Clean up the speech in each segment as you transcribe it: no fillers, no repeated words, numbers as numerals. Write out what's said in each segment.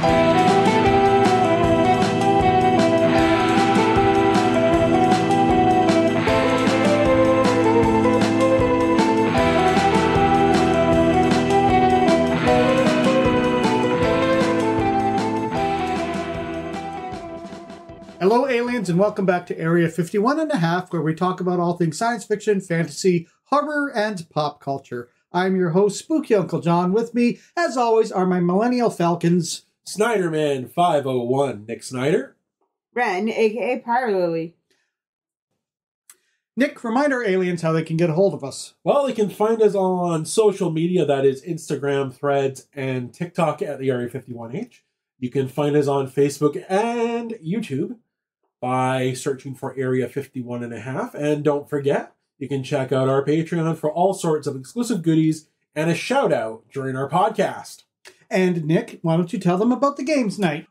Hello, aliens, and welcome back to Area 51 and a half, where we talk about all things science fiction, fantasy, horror, and pop culture. I'm your host, Spooky Uncle John. With me, as always, are my Millennial Falcons. Snyderman 501, Nick Snyder. Ren, a.k.a. Pyre Lily. Nick, remind our aliens how they can get a hold of us. Well, you can find us on social media, that is Instagram, Threads, and TikTok at the Area 51H. You can find us on Facebook and YouTube by searching for Area 51 and a half. And don't forget, you can check out our Patreon for all sorts of exclusive goodies and a shout out during our podcast. And Nick, why don't you tell them about the games night?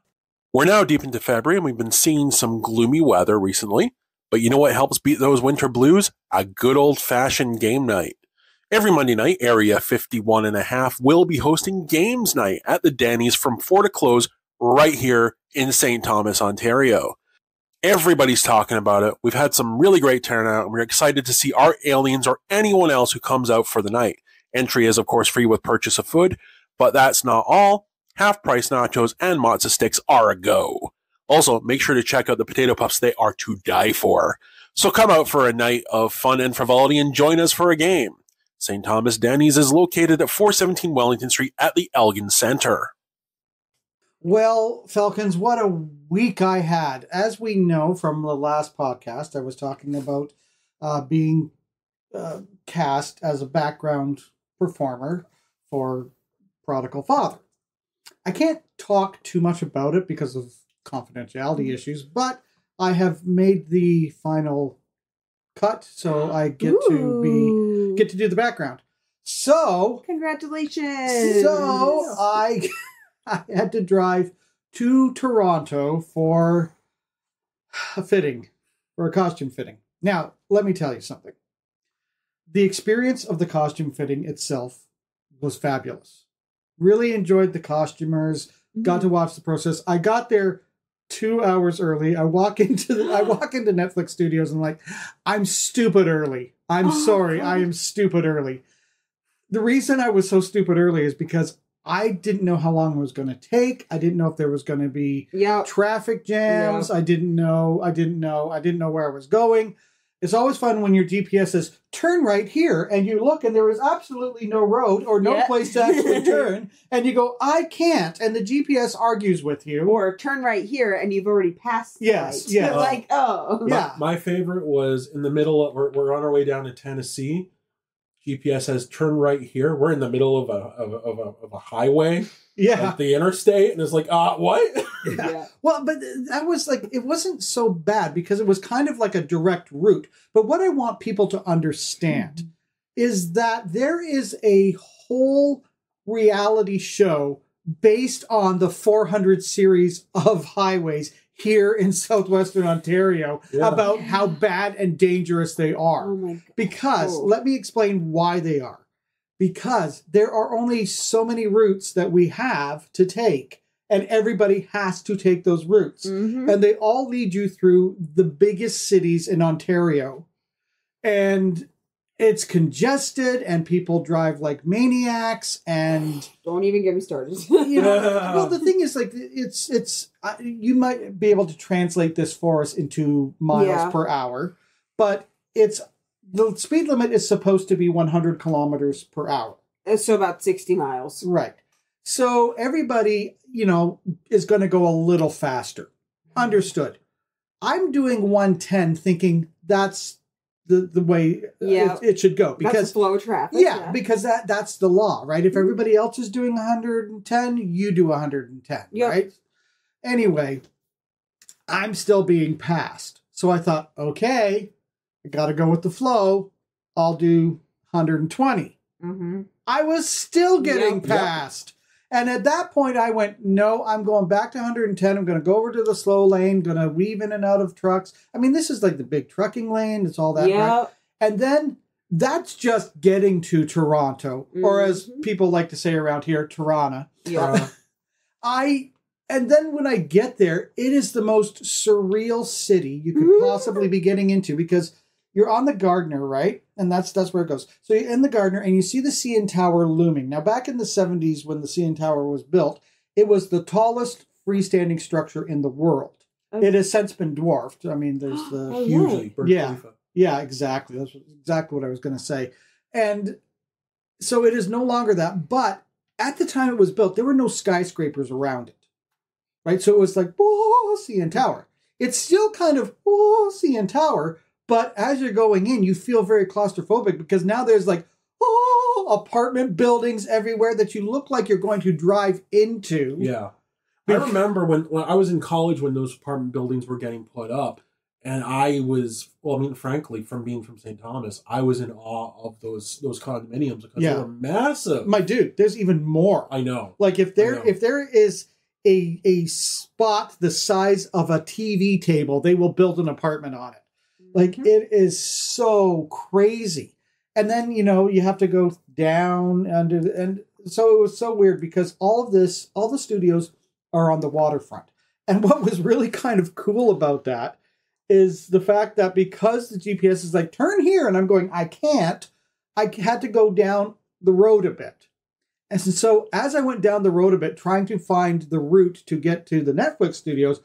We're now deep into February and we've been seeing some gloomy weather recently. But you know what helps beat those winter blues? A good old-fashioned game night. Every Monday night, Area 51 and a half will be hosting Games Night at the Danny's from 4 to close right here in St. Thomas, Ontario. Everybody's talking about it. We've had some really great turnout, and we're excited to see our aliens or anyone else who comes out for the night. Entry is, of course, free with purchase of food, but that's not all. Half-price nachos and matzo sticks are a go. Also, make sure to check out the potato puffs. They are to die for. So come out for a night of fun and frivolity and join us for a game. St. Thomas Danny's is located at 417 Wellington Street at the Elgin Centre. Well, Falcons, what a week I had. As we know from the last podcast, I was talking about being cast as a background performer for Prodigal Father. I can't talk too much about it because of confidentiality issues, but I have made the final cut, so I get to do the background. So congratulations! So I had to drive to Toronto for a costume fitting. Now, let me tell you something. The experience of the costume fitting itself was fabulous. Really enjoyed the costumers, got to watch the process. I got there 2 hours early. I walk into Netflix Studios and I'm stupid early. I'm sorry, I am stupid early. The reason I was so stupid early is because I didn't know how long it was going to take. I didn't know if there was going to be traffic jams. I didn't know where I was going. It's always fun when your GPS says, turn right here, and you look and there is absolutely no road or no place to actually turn, and you go, I can't, and the GPS argues with you. Or turn right here, and you've already passed the light. Yeah. My favorite was in the middle of, we're on our way down to Tennessee. GPS says turn right here. We're in the middle of a highway. Yeah. At the interstate. And it's like, what? Yeah. Well, but that was it wasn't so bad because it was kind of like a direct route. But what I want people to understand is that there is a whole reality show based on the 400 series of highways here in southwestern Ontario about how bad and dangerous they are. Oh my God. Because, let me explain why they are. Because there are only so many routes that we have to take, and everybody has to take those routes. Mm-hmm. And they all lead you through the biggest cities in Ontario. And it's congested, and people drive like maniacs, and don't even get me started. Well, the thing is, it's you might be able to translate this for us into miles per hour, but the speed limit is supposed to be 100 kilometers per hour. So about 60 miles. Right. So everybody, is going to go a little faster. Understood. I'm doing 110 thinking that's the way it should go. Because that's flow of traffic. Yeah, because that's the law, right? If everybody else is doing 110, you do 110, right? Anyway, I'm still being passed. So I thought, okay, I got to go with the flow. I'll do 120. Mm-hmm. I was still getting passed. And at that point, I went, no, I'm going back to 110. I'm going to go over to the slow lane, going to weave in and out of trucks. I mean, this is like the big trucking lane. It's all that. Right? And then that's just getting to Toronto, or as people like to say around here, Toronto. Yeah. I And then when I get there, it is the most surreal city you could possibly be getting into, because you're on the Gardner, right? And that's where it goes. So you're in the Gardner and you see the CN Tower looming. Now, back in the 70s when the CN Tower was built, it was the tallest freestanding structure in the world. Okay. It has since been dwarfed. I mean, there's the... hugely. Yeah, exactly. That's exactly what I was going to say. And so it is no longer that. But at the time it was built, there were no skyscrapers around it. Right? So it was like, oh, CN Tower. It's still kind of, oh, CN Tower. But as you're going in, you feel very claustrophobic because now there's like, oh, apartment buildings everywhere that you look like you're going to drive into. Yeah. I remember when I was in college when those apartment buildings were getting put up. And I was, frankly, from being from St. Thomas, I was in awe of those condominiums because they were massive. My dude, there's even more. I know. Like if there is a spot the size of a TV table, they will build an apartment on it. Like it is so crazy. And then, you have to go down under, and so it was so weird because all the studios are on the waterfront. And what was really kind of cool about that is the fact that because the GPS is like, turn here, and I'm going, I can't, I had to go down the road a bit. And so as I went down the road a bit, trying to find the route to get to the Netflix studios,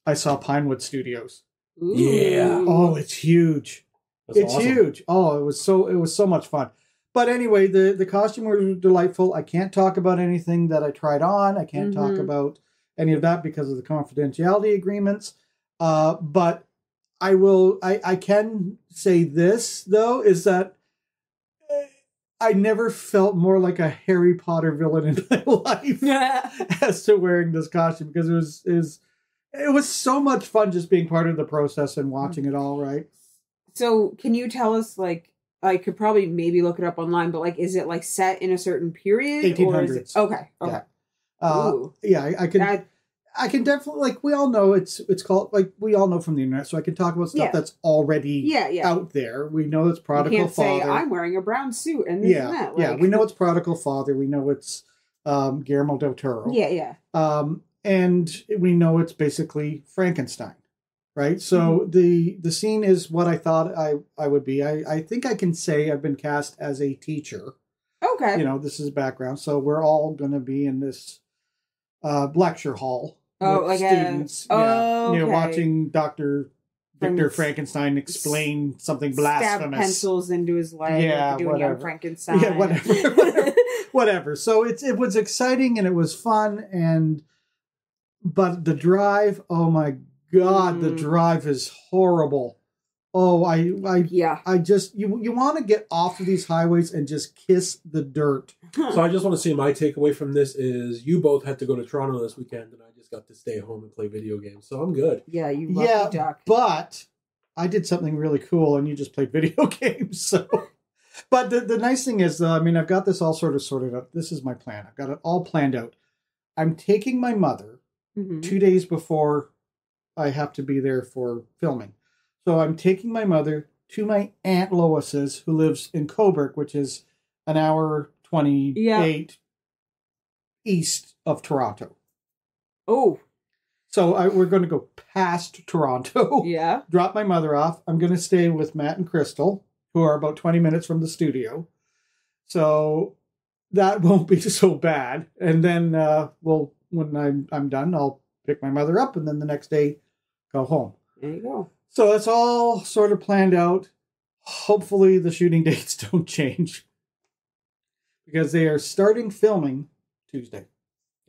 I saw Pinewood Studios. Ooh. Yeah. Oh, it's huge. It's awesome. Huge. Oh, it was so much fun. But anyway, the costume was delightful. I can't talk about anything that I tried on. I can't talk about any of that because of the confidentiality agreements. But I can say this, though, is that I never felt more like a Harry Potter villain in my life as to wearing this costume, because it was so much fun just being part of the process and watching it all, right? So can you tell us, like, I could probably maybe look it up online, but like, is it like set in a certain period? 1800s. Or is it, okay. Yeah. I can definitely, like, we all know it's called, like, we all know from the internet, so I can talk about stuff that's already out there. We know it's Prodigal you can't Father. Say, I'm wearing a brown suit and this and that. Like, we know it's Prodigal Father. We know it's Guillermo del Toro. Yeah. And we know it's basically Frankenstein, right? So the scene is what I thought I would be. I think I can say I've been cast as a teacher. Okay. This is background. So we're all going to be in this lecture hall. Oh, like students, okay. Watching Dr. Victor Frankenstein explain something blasphemous. Stab pencils into his leg. Yeah, doing whatever. Young Frankenstein. Yeah, whatever. So it was exciting and it was fun, but the drive, oh my God, the drive is horrible. Oh, I just, you want to get off of these highways and just kiss the dirt. So I just want to say my takeaway from this is you both had to go to Toronto this weekend, and I just got to stay home and play video games. So I'm good. Yeah, you lucky duck. But I did something really cool, and you just played video games. So, but the nice thing is, I've got this all sort of sorted out. This is my plan. I've got it all planned out. I'm taking my mother 2 days before I have to be there for filming. So I'm taking my mother to my Aunt Lois's, who lives in Cobourg, which is an hour 28 east of Toronto. Oh. So we're going to go past Toronto. Yeah. Drop my mother off. I'm going to stay with Matt and Crystal, who are about 20 minutes from the studio. So that won't be so bad. And then, when I'm done, I'll pick my mother up, and then the next day, go home. There you go. So it's all sort of planned out. Hopefully the shooting dates don't change, because they are starting filming Tuesday.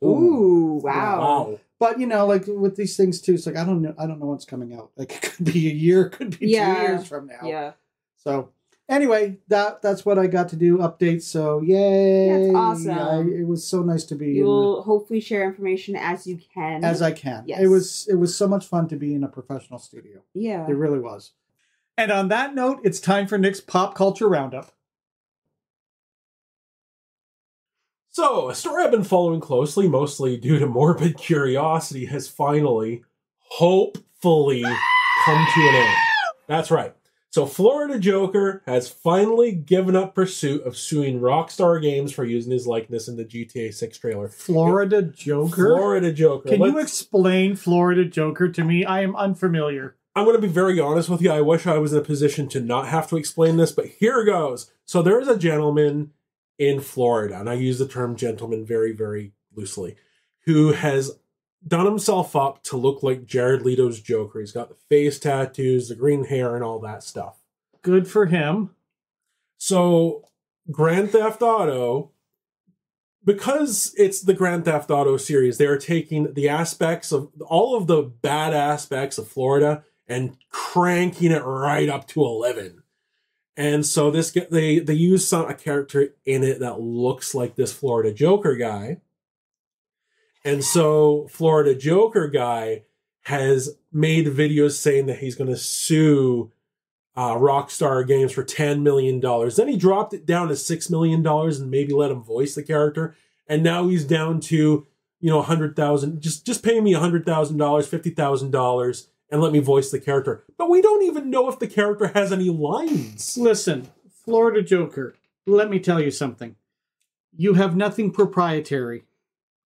Ooh, wow. But like with these things too, it's like I don't know what's coming out. Like it could be a year, could be 2 years from now. Yeah. So anyway, that's what I got to do. Updates. So yay! That's awesome. It was so nice to be. You'll hopefully share information as you can. As I can. Yes. It was so much fun to be in a professional studio. Yeah. It really was. And on that note, it's time for Nick's Pop Culture Roundup. So, a story I've been following closely, mostly due to morbid curiosity, has finally, hopefully, come to an end. That's right. So Florida Joker has finally given up pursuit of suing Rockstar Games for using his likeness in the GTA 6 trailer. Florida Joker? Florida Joker. Can you explain Florida Joker to me? I am unfamiliar. I'm going to be very honest with you. I wish I was in a position to not have to explain this, but here goes. So there is a gentleman in Florida, and I use the term gentleman very, very loosely, who has done himself up to look like Jared Leto's Joker. He's got the face tattoos, the green hair, and all that stuff. Good for him. So Grand Theft Auto, because it's the Grand Theft Auto series, they're taking the aspects of all of the bad aspects of Florida and cranking it right up to 11. And so they use a character in it that looks like this Florida Joker guy. And so Florida Joker guy has made videos saying that he's going to sue Rockstar Games for $10 million. Then he dropped it down to $6 million and maybe let him voice the character. And now he's down to, $100,000. Just pay me $100,000, $50,000 and let me voice the character. But we don't even know if the character has any lines. Listen, Florida Joker, let me tell you something. You have nothing proprietary.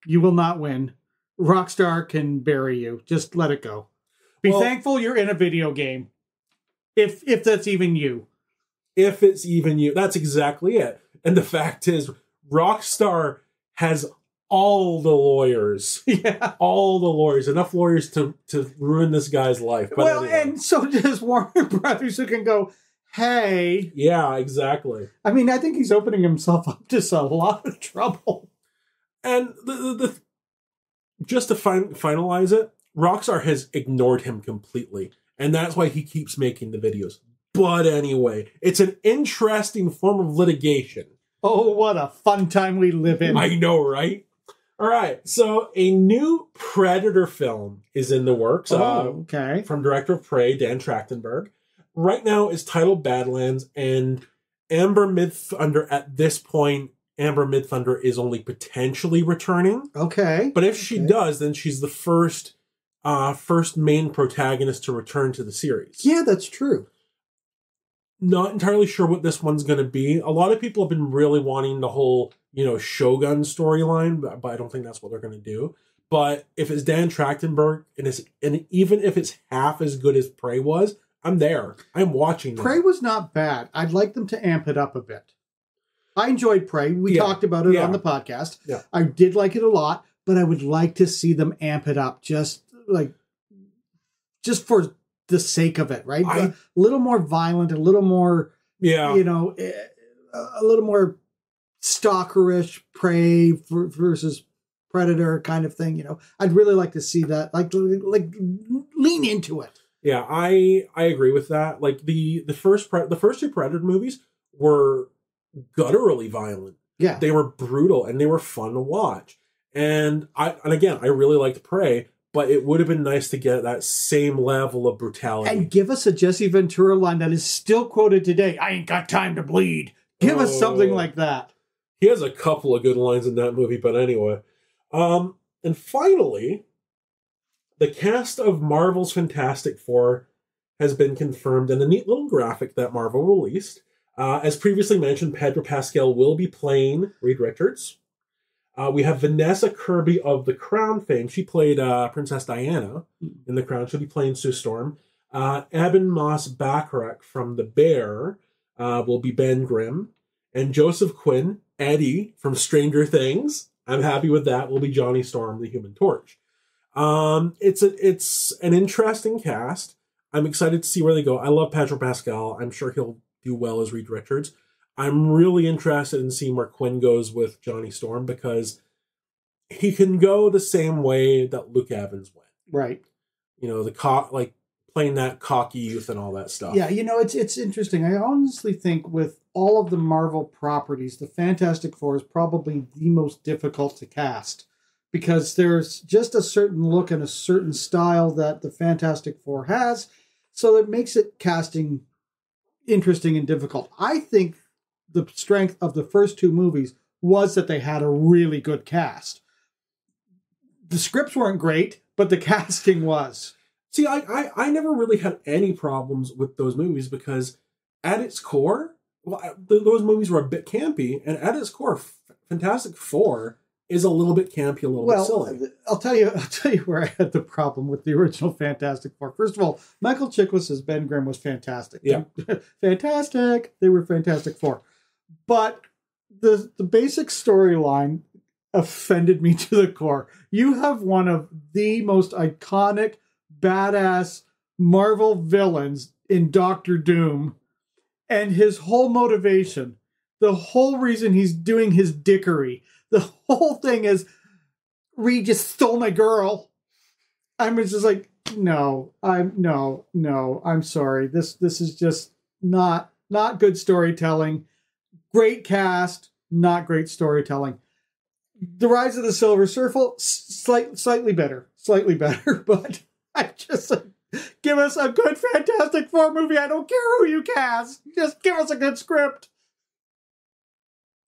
You will not win. Rockstar can bury you. Just let it go. Be thankful you're in a video game. If that's even you. If it's even you. That's exactly it. And the fact is, Rockstar has all the lawyers. Yeah. All the lawyers. Enough lawyers to ruin this guy's life. But anyway. And so does Warner Brothers, who can go, hey. Yeah, exactly. I mean, I think he's opening himself up to a lot of trouble. And the just to finalize it, Rockstar has ignored him completely. And that's why he keeps making the videos. But anyway, it's an interesting form of litigation. Oh, what a fun time we live in. I know, right? All right. So a new Predator film is in the works. Okay. From director of Prey, Dan Trachtenberg. Right now it's titled Badlands. And Amber Midthunder at this point, Amber Midthunder is only potentially returning. Okay. But if she does, then she's the first main protagonist to return to the series. Yeah, that's true. Not entirely sure what this one's going to be. A lot of people have been really wanting the whole, Shogun storyline, but I don't think that's what they're going to do. But if it's Dan Trachtenberg, and even if it's half as good as Prey was, I'm there. I'm watching that. Prey was not bad. I'd like them to amp it up a bit. I enjoyed Prey. We talked about it on the podcast. Yeah. I did like it a lot, but I would like to see them amp it up just for the sake of it, right? A little more violent, a little more, a little more stalkerish Prey versus Predator kind of thing. I'd really like to see that, like lean into it. Yeah, I agree with that. Like the first two Predator movies were gutturally violent. Yeah, they were brutal and they were fun to watch. And again, I really liked Prey, but it would have been nice to get that same level of brutality. And give us a Jesse Ventura line that is still quoted today. I ain't got time to bleed. Give us something like that. He has a couple of good lines in that movie, but anyway. And finally, the cast of Marvel's Fantastic Four has been confirmed in a neat little graphic that Marvel released. As previously mentioned, Pedro Pascal will be playing Reed Richards. We have Vanessa Kirby of The Crown fame. She played Princess Diana in The Crown. She'll be playing Sue Storm. Eben Moss Bacharach from The Bear will be Ben Grimm. And Joseph Quinn, Eddie from Stranger Things, I'm happy with that, will be Johnny Storm, the Human Torch. It's an interesting cast. I'm excited to see where they go. I love Pedro Pascal. I'm sure he'll do well as Reed Richards. I'm really interested in seeing where Quinn goes with Johnny Storm because he can go the same way that Luke Evans went. Right. Playing that cocky youth and all that stuff. Yeah, it's interesting. I honestly think with all of the Marvel properties, the Fantastic Four is probably the most difficult to cast because there's just a certain look and a certain style that the Fantastic Four has, so it makes it casting interesting and difficult. I think the strength of the first two movies was that they had a really good cast. The scripts weren't great, but the casting was. See, I never really had any problems with those movies because at its core, those movies were a bit campy, and at its core, Fantastic Four is a little bit campy, a little bit silly. I'll tell you where I had the problem with the original Fantastic Four. First of all, Michael Chiklis as Ben Grimm was fantastic. Yeah. Fantastic. They were Fantastic Four. But the basic storyline offended me to the core. You have one of the most iconic, badass Marvel villains in Doctor Doom, and his whole motivation, the whole reason he's doing his dickery, the whole thing is, Reed just stole my girl. I'm just like, no, I'm sorry. This is just not good storytelling. Great cast, not great storytelling. The Rise of the Silver Surfer, slightly better, but I just give us a good Fantastic Four movie. I don't care who you cast. Just give us a good script.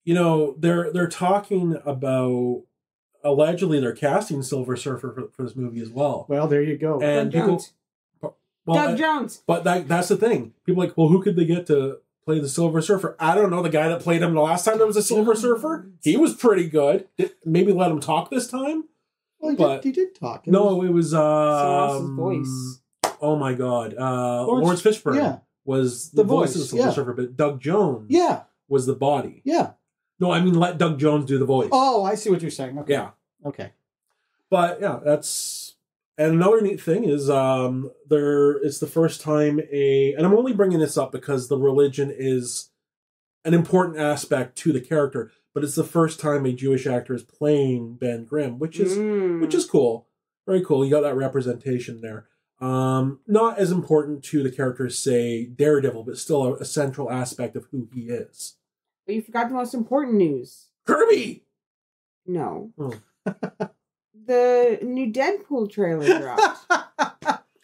You know, they're talking about, allegedly they're casting Silver Surfer for this movie as well. Well, there you go. And Doug people, Jones. well, Doug Jones. But that's the thing. People are like, well, who could they get to play the Silver Surfer? I don't know. The guy that played him the last time there was a Silver Surfer, he was pretty good. Maybe let him talk this time. Well, he did talk. No, it was Someone else's voice. oh my god, Lawrence Fishburne was the voice of the Silver Surfer, but Doug Jones was the body. Yeah. No, I mean let Doug Jones do the voice. Oh, I see what you're saying. Okay. Yeah. Okay. But yeah, that's, and another neat thing is it's the first time and I'm only bringing this up because the religion is an important aspect to the character, but it's the first time a Jewish actor is playing Ben Grimm, which is cool. Very cool. You got that representation there. Not as important to the character as, say, Daredevil, but still a central aspect of who he is. But you forgot the most important news. Kirby! No. Oh. The new Deadpool trailer dropped.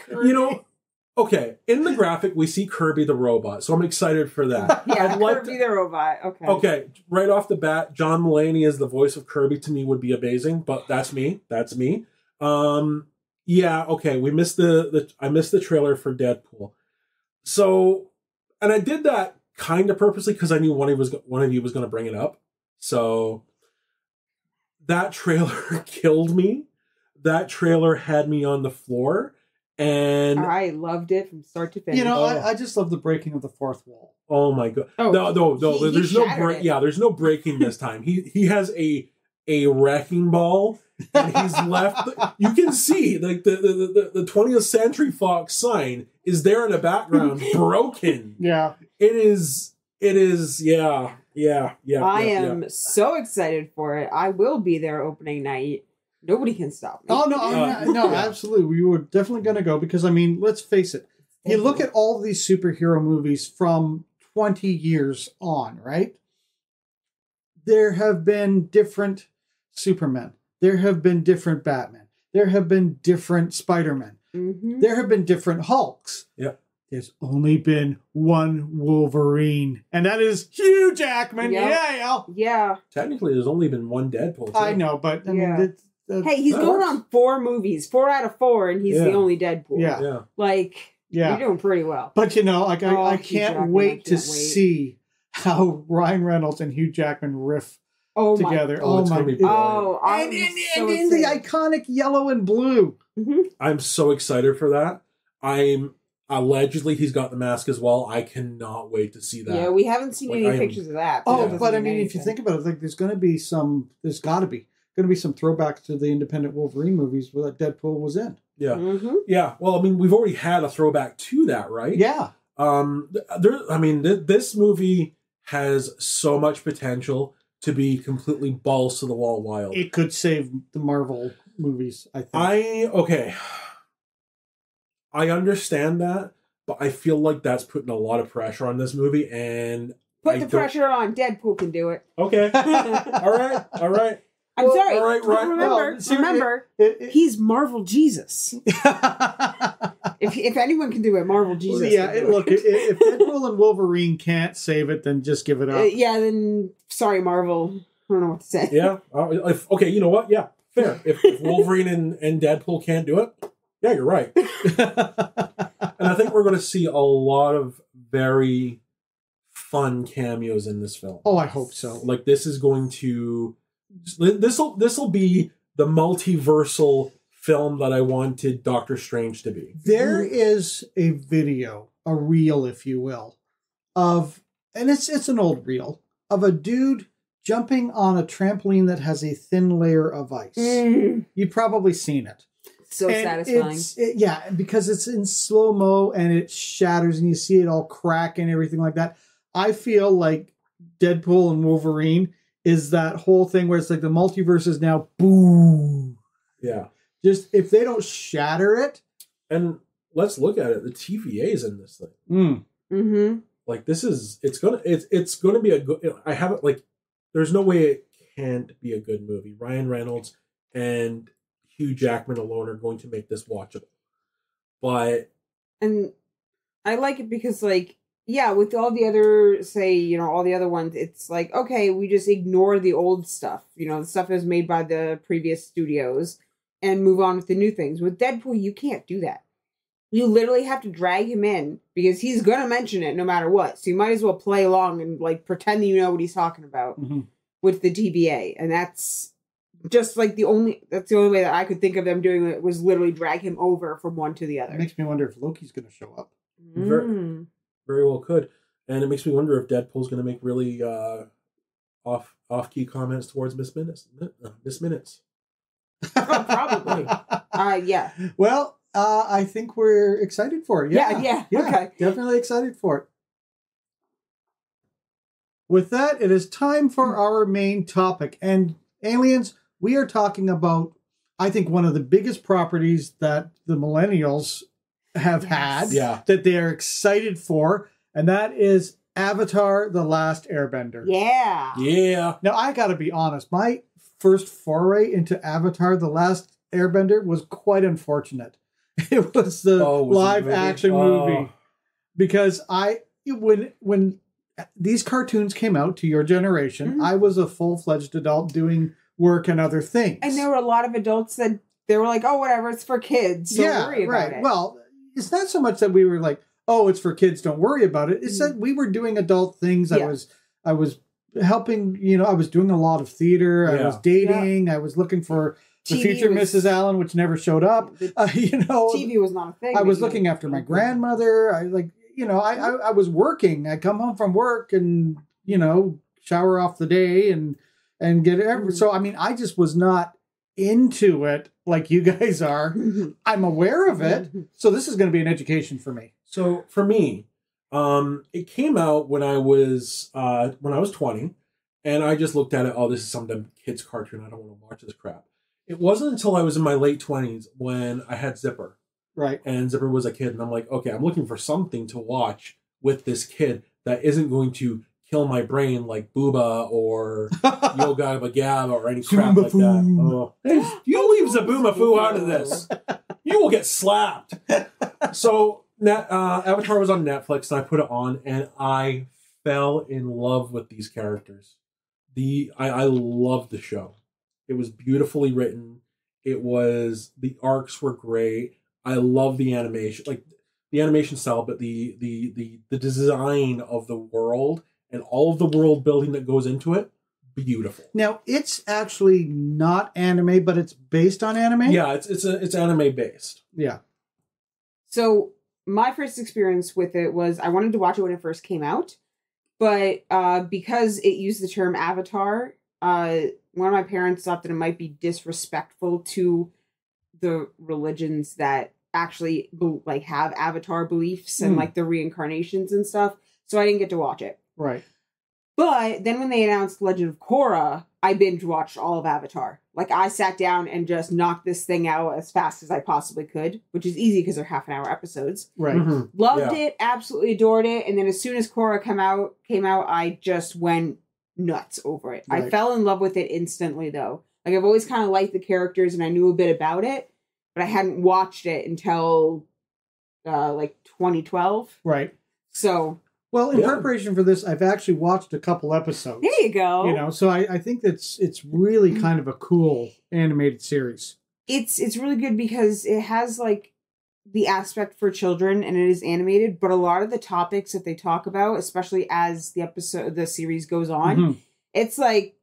You know, okay, in the graphic, we see Kirby the robot, so I'm excited for that. Yeah, I'd like Kirby the robot. Okay. Okay, right off the bat, John Mulaney as the voice of Kirby to me would be amazing, but that's me. Yeah, okay, we missed I missed the trailer for Deadpool. So, and I did that kind of purposely because I knew one of you was going to bring it up. So, that trailer killed me. That trailer had me on the floor, and I loved it from start to finish. You know, I just love the breaking of the fourth wall. Oh my god! Oh, no. There's no shattered it. Yeah, there's no breaking this time. He has a wrecking ball, and he's left. You can see like the 20th Century Fox sign is there in the background, broken. Yeah, it is. Yeah. I am so excited for it. I will be there opening night. Nobody can stop me. Oh no, absolutely. We were definitely going to go because I mean, let's face it. You look at all these superhero movies from 20 years on, right? There have been different Supermen. There have been different Batman. There have been different Spider-Men. Mm-hmm. There have been different Hulks. Yep. There's only been one Wolverine, and that is Hugh Jackman. Yep. Yeah. Technically, there's only been one Deadpool. Too. I know, but I mean, hey, he's going on 4 movies, 4 out of 4, and he's the only Deadpool. Yeah. You're doing pretty well. But you know, like I Hugh can't Jackman, wait to see how Ryan Reynolds and Hugh Jackman riff together. It's gonna be brilliant. I'm and in the iconic yellow and blue. Mm-hmm. I'm so excited for that. Allegedly he's got the mask as well. I cannot wait to see that. Yeah, we haven't seen any pictures of that. But I mean, if you think about it, like there's got to be some throwbacks to the independent Wolverine movies where that Deadpool was in. Yeah. Mm-hmm. Yeah. Well, I mean, we've already had a throwback to that, right? Yeah. This movie has so much potential to be completely balls to the wall wild. It could save the Marvel movies, I think. I understand that, but I feel like that's putting a lot of pressure on this movie, and Put the pressure on. Deadpool can do it. Okay. All right. I'm sorry. All right. Remember, he's Marvel Jesus. if anyone can do it, Marvel Jesus. Yeah, look, if Deadpool and Wolverine can't save it, then just give it up. Then sorry, Marvel. I don't know what to say. Yeah. Okay, you know what? Yeah, fair. If Wolverine and Deadpool can't do it, Yeah, you're right. And I think we're going to see a lot of very fun cameos in this film. Oh, I hope so. Like this is going to this'll be the multiversal film that I wanted Doctor Strange to be. There is a video, a reel, if you will, of, and it's an old reel, of a dude jumping on a trampoline that has a thin layer of ice. You've probably seen it. So And satisfying. yeah, because it's in slow-mo and it shatters and you see it all crack and everything like that. I feel like Deadpool and Wolverine is that whole thing where it's like the multiverse is now boom. Yeah. Just if they don't shatter it. And let's look at it. The TVA is in this thing. Mm-hmm. Like this is it's gonna be a good. I haven't like. There's no way it can't be a good movie. Ryan Reynolds and Hugh Jackman alone are going to make this watchable. But And I like it because, like, yeah, with all the other, say, you know, all the other ones, it's like, okay, we just ignore the old stuff, you know, the stuff that was made by the previous studios and move on with the new things. With Deadpool, you can't do that. You literally have to drag him in because he's going to mention it no matter what. So you might as well play along and, like, pretend that you know what he's talking about with the TVA. And that's just, like, the only way that I could think of them doing it was literally drag him over from one to the other. It makes me wonder if Loki's going to show up. very well could. And it makes me wonder if Deadpool's going to make really off-key comments towards Miss Minutes. Probably. Yeah. Well, I think we're excited for it. Yeah. Okay. Definitely excited for it. With that, it is time for our main topic. And aliens, we are talking about, I think, one of the biggest properties that the millennials have had that they are excited for, and that is Avatar: The Last Airbender. Yeah. Yeah. Now, I got to be honest. My first foray into Avatar: The Last Airbender was quite unfortunate. It was the live action movie. Because when these cartoons came out to your generation, I was a full-fledged adult doing work and other things. And there were a lot of adults that they were like, oh, whatever, it's for kids. Don't worry about it. Well, it's not so much that we were like, oh, it's for kids, don't worry about it. It's that we were doing adult things. Yeah. I was helping, I was doing a lot of theater. I was dating. I was looking for the future Mrs. Allen, which never showed up. TV was not a thing. I was looking after my grandmother. I was working. I'd come home from work and, shower off the day and get it. So, I mean, I just was not into it like you guys are. I'm aware of it. So this is going to be an education for me. So for me, it came out when I was 20, and I just looked at it. Oh, this is some dumb kids cartoon. I don't want to watch this crap. It wasn't until I was in my late 20s when I had Zipper. Right. And Zipper was a kid, and I'm like, okay, I'm looking for something to watch with this kid that isn't going to kill my brain like Booba or Yoga Bagab or any crap like that. Oh. Hey, you leave Zaboomafoo out of this. You will get slapped. So Avatar was on Netflix, and I put it on, and I fell in love with these characters. I loved the show. It was beautifully written. The arcs were great. I love the animation, like the animation style, but the design of the world and all of the world building that goes into it, beautiful. Now, it's actually not anime, but it's based on anime? Yeah, it's anime based. Yeah. So my first experience with it was I wanted to watch it when it first came out, but because it used the term Avatar, one of my parents thought that it might be disrespectful to the religions that actually have Avatar beliefs and like the reincarnations and stuff. So I didn't get to watch it. Right. But then when they announced Legend of Korra, I binge watched all of Avatar. Like I sat down and just knocked this thing out as fast as I possibly could, which is easy because they're half-an-hour episodes. Right. Mm-hmm. Loved it, absolutely adored it, and then as soon as Korra came out, I just went nuts over it. Right. I fell in love with it instantly, though. Like I've always kind of liked the characters, and I knew a bit about it, but I hadn't watched it until 2012. Right. So. Well, in preparation for this, I've actually watched a couple episodes. There you go. So I think it's really kind of a cool animated series. It's really good because it has like the aspect for children and it is animated, but a lot of the topics that they talk about, especially as the series goes on, Mhm. it's like,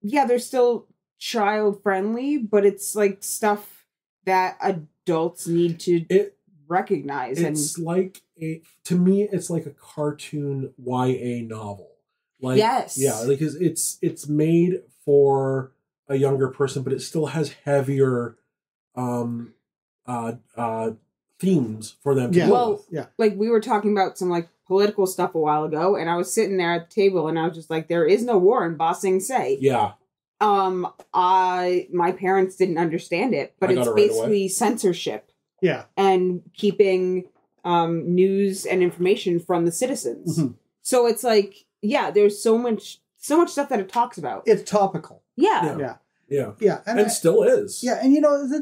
yeah, they're still child friendly, but it's like stuff that adults need to recognize. It's like to me, it's like a cartoon YA novel. Like, yes. Yeah, because it's made for a younger person, but it still has heavier themes for them to Yeah. deal Well, with. Yeah. like we were talking about some like political stuff a while ago, and I was sitting there at the table and I was just like, there is no war in Ba Sing Se. Yeah. My parents didn't understand it, but I got it's it right basically away. censorship Yeah. and keeping news and information from the citizens. Mhm. So it's like, yeah, there's so much stuff that it talks about. It's topical. Yeah. Yeah. Yeah. Yeah. And still is. Yeah, and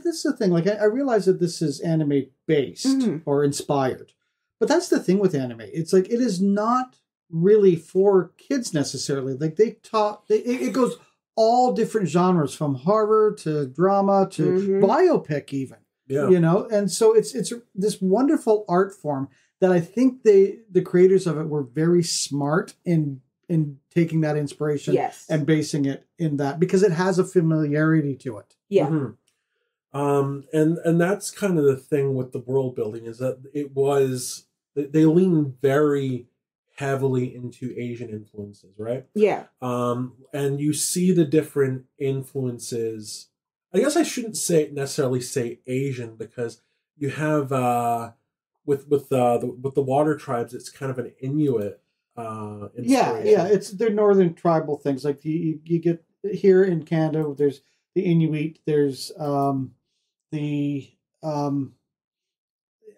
this is the thing. Like, I realize that this is anime based Mhm. or inspired, but that's the thing with anime. It's like it is not really for kids necessarily. Like it goes all different genres, from horror to drama to Mhm. biopic, even. Yeah. And so it's this wonderful art form that I think the creators of it were very smart in taking that inspiration Yes. and basing it in that, because it has a familiarity to it. Yeah. Mhm. And that's kind of the thing with the world building, is that they lean very heavily into Asian influences, right? Yeah. And you see the different influences. I guess I shouldn't necessarily say Asian, because you have with the water tribes, it's kind of an Inuit inspiration. Yeah, it's their northern tribal things. Like you get here in Canada, there's the Inuit, there's the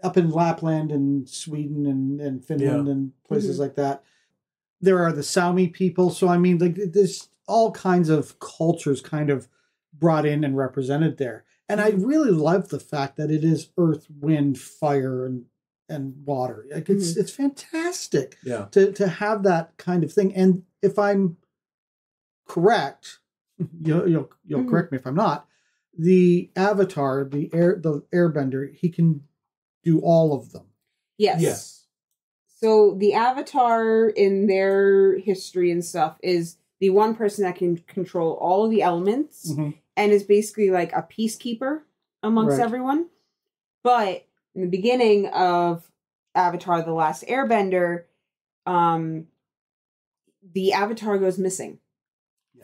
up in Lapland and Sweden and Finland and places Mhm. like that. There are the Sami people. So I mean, like, there's all kinds of cultures kind of brought in and represented there. And I really love the fact that it is earth, wind, fire, and water. Like, it's fantastic. Yeah. To have that kind of thing. And if I'm correct, you'll correct me if I'm not. The Avatar, the Airbender, he can do all of them. Yes. Yes. So the Avatar in their history and stuff is the one person that can control all of the elements Mhm. and is basically like a peacekeeper amongst Right. everyone. But in the beginning of Avatar: The Last Airbender, the Avatar goes missing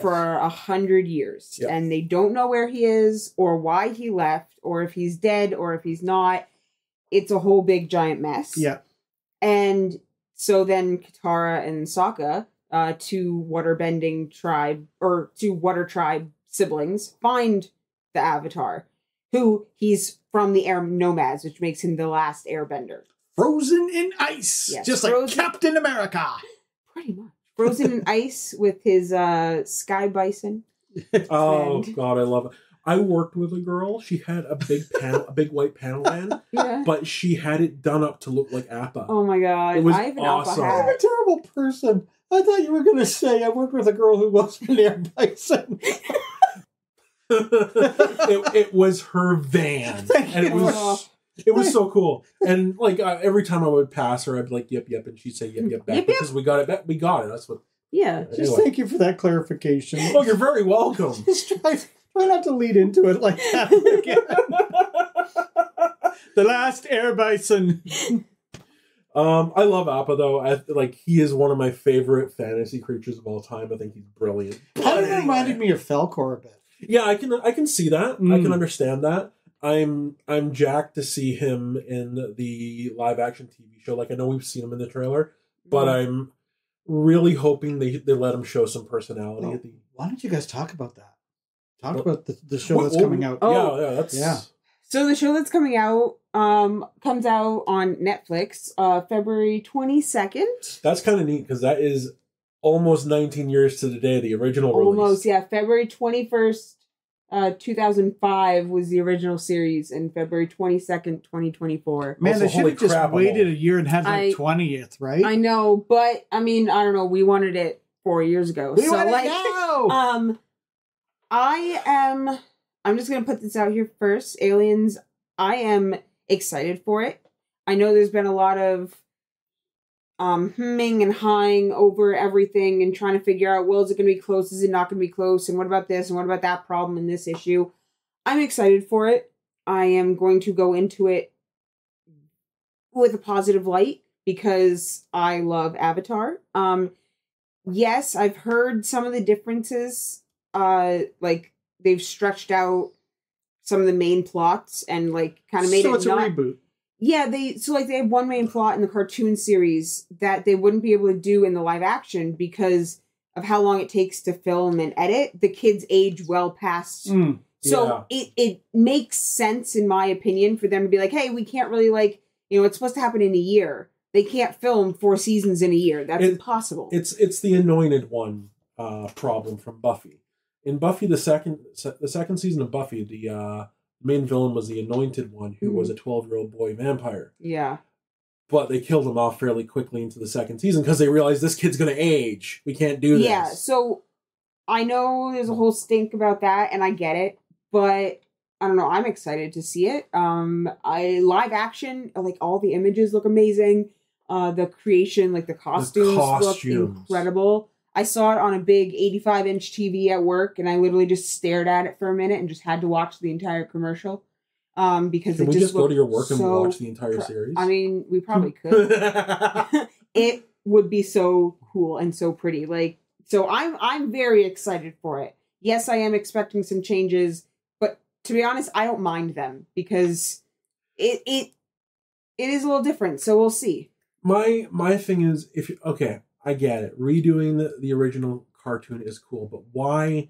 for 100 years, Yep. and they don't know where he is or why he left or if he's dead or if he's not. It's a whole big giant mess. Yeah. And so then Katara and Sokka, two water tribe siblings, find the Avatar, who he's from the Air Nomads, which makes him the last Airbender. Frozen in ice. Yes, Just like frozen- Captain America. Pretty much. Frozen in ice with his sky bison. Oh And- God, I love it. I worked with a girl. She had a big panel, a big white panel van, Yeah. but she had it done up to look like Appa. Oh my god. It was I have an awesome. alpha I'm a hat. terrible person. I thought you were going to say I worked with a girl who was an air bison. it was her van, Thank and it you. was so cool. And like every time I would pass her, I'd be like, "Yep, yep," and she'd say, "Yep, yep," back Yep, yep. because we got it back. We got it. That's what. Yeah. Just Anyway. thank you for that clarification. Oh, you're very welcome. Just try not to lead into it like that again. The last air bison. I love Appa though. Like, he is one of my favorite fantasy creatures of all time. I think he's brilliant. Kind of reminded me of Falcor a bit. Yeah, I can see that. I Mm. can understand that. I'm jacked to see him in the live action TV show. Like, I know we've seen him in the trailer, but I'm really hoping they let him show some personality Oh. at the. Why don't you guys talk about that? Talk Well- about the show that's coming out. Oh. Yeah, that's Yeah. So the show that's coming out comes out on Netflix February 22nd. That's kind of neat because that is almost 19 years to the day of the original release. Almost, yeah. February 21st, 2005 was the original series, and February 22nd, 2024. Man, Also, they should holy have just crap, I'm waited old. a year and had I- like 20th, right? I know, but I mean, I don't know. We wanted it 4 years ago. We so want it like, now! I'm just gonna put this out here first. Aliens, I am excited for it. I know there's been a lot of hemming and hawing over everything and trying to figure out, well, is it going to be close? Is it not going to be close? And what about this? And what about that problem in this issue? I'm excited for it. I am going to go into it with a positive light because I love Avatar. Yes, I've heard some of the differences. Like they've stretched out some of the main plots and like kind of made so it it's not a reboot. Yeah, they have one main plot in the cartoon series that they wouldn't be able to do in the live action because of how long it takes to film and edit. The kids age well past. So it makes sense, in my opinion, for them to be like, hey, we can't really it's supposed to happen in a year. They can't film 4 seasons in a year. That's impossible. It's the anointed one problem from Buffy. In Buffy, the second season of Buffy, the main villain was the Anointed One, who was a 12-year-old boy vampire. Yeah. But they killed him off fairly quickly into the second season because they realized this kid's going to age. We can't do this. Yeah, so I know there's a whole stink about that, and I get it, but I don't know. I'm excited to see it. Live action, like all the images look amazing. The creation, like the costumes look incredible. I saw it on a big 85-inch TV at work, and I literally just stared at it for a minute and just had to watch the entire commercial. Because Can we just go to your work and watch the entire series? I mean, we probably could. It would be so cool and so pretty. So I'm very excited for it. Yes, I am expecting some changes, but to be honest, I don't mind them because it is a little different. So we'll see. My thing is, I get it. Redoing the original cartoon is cool, but why,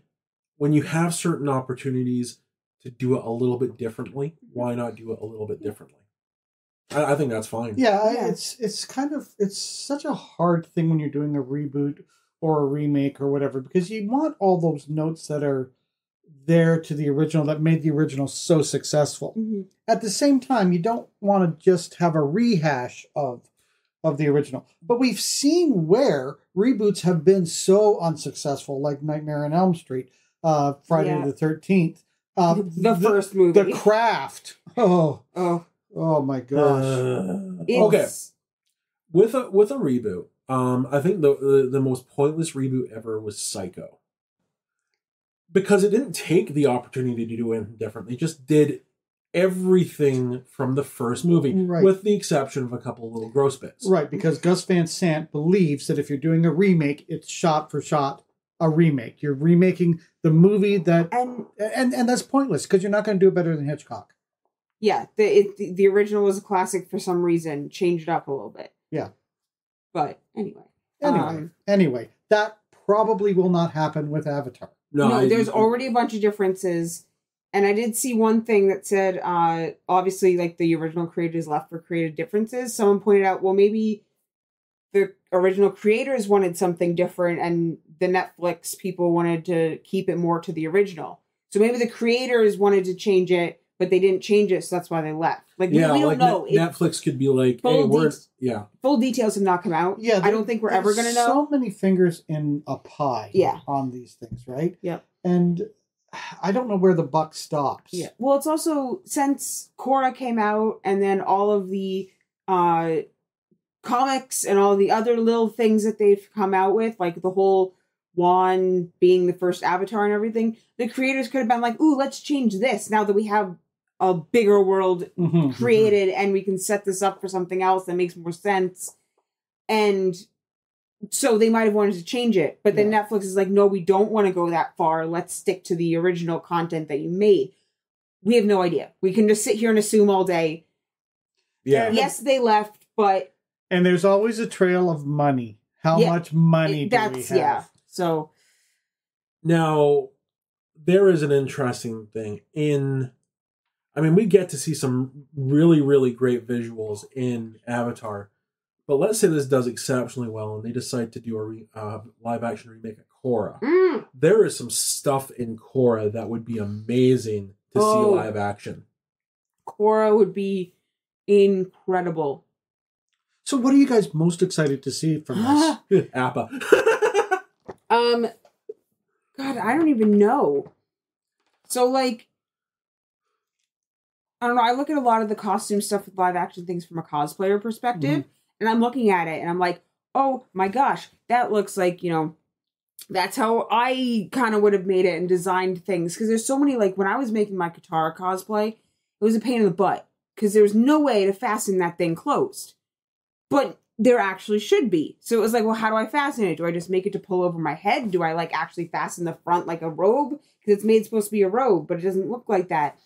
when you have certain opportunities to do it a little bit differently, why not do it a little bit differently? I think that's fine. Yeah, it's such a hard thing when you're doing a reboot or a remake or whatever, because you want all those notes that are there to the original that made the original so successful. Mm-hmm. At the same time, you don't want to just have a rehash of the original. But we've seen where reboots have been so unsuccessful, like Nightmare on Elm Street, Friday the 13th. The first movie. The Craft. Oh my gosh. Okay. With a reboot, I think the most pointless reboot ever was Psycho. Because it didn't take the opportunity to do anything different. They just did everything from the first movie, with the exception of a couple of little gross bits. Right, because Gus Van Sant believes that if you're doing a remake, it's shot for shot a remake. You're remaking the movie that... And that's pointless, because you're not going to do it better than Hitchcock. Yeah, the original was a classic for some reason. Changed it up a little bit. Yeah. But anyway. Anyway, that probably will not happen with Avatar. No, there's already a bunch of differences. And I did see one thing that said, obviously, like, the original creators left for creative differences. Someone pointed out, well, maybe the original creators wanted something different and the Netflix people wanted to keep it more to the original. So maybe the creators wanted to change it, but they didn't change it, so that's why they left. Like, we don't know. Netflix could be like, full details have not come out. Yeah, I don't think we're ever going to know. So many fingers in a pie on these things, right? Yeah. And I don't know where the buck stops. Yeah. Well, it's also, since Korra came out and then all of the comics and all the other little things that they've come out with, like the whole Wan being the first Avatar and everything, the creators could have been like, ooh, let's change this now that we have a bigger world created and we can set this up for something else that makes more sense. And so they might have wanted to change it. But then Netflix is like, no, we don't want to go that far. Let's stick to the original content that you made. We have no idea. We can just sit here and assume all day. Yeah. Yes, they left, but... And there's always a trail of money. How much money do we have? Yeah. So... Now, there is an interesting thing we get to see some really, really great visuals in Avatar. But let's say this does exceptionally well and they decide to do a live-action remake of Korra. There is some stuff in Korra that would be amazing to see live action. Korra would be incredible. So what are you guys most excited to see from this? Appa. God, I don't even know. So, like... I don't know. I look at a lot of the costume stuff with live action things from a cosplayer perspective, and I'm looking at it and I'm like, oh my gosh, that looks like, that's how I kind of would have made it and designed things. Because there's so many, like, when I was making my Katara cosplay, it was a pain in the butt. Because there was no way to fasten that thing closed. But there actually should be. So it was like, well, how do I fasten it? Do I just make it to pull over my head? Do I, like, actually fasten the front like a robe? Because it's made supposed to be a robe, but it doesn't look like that.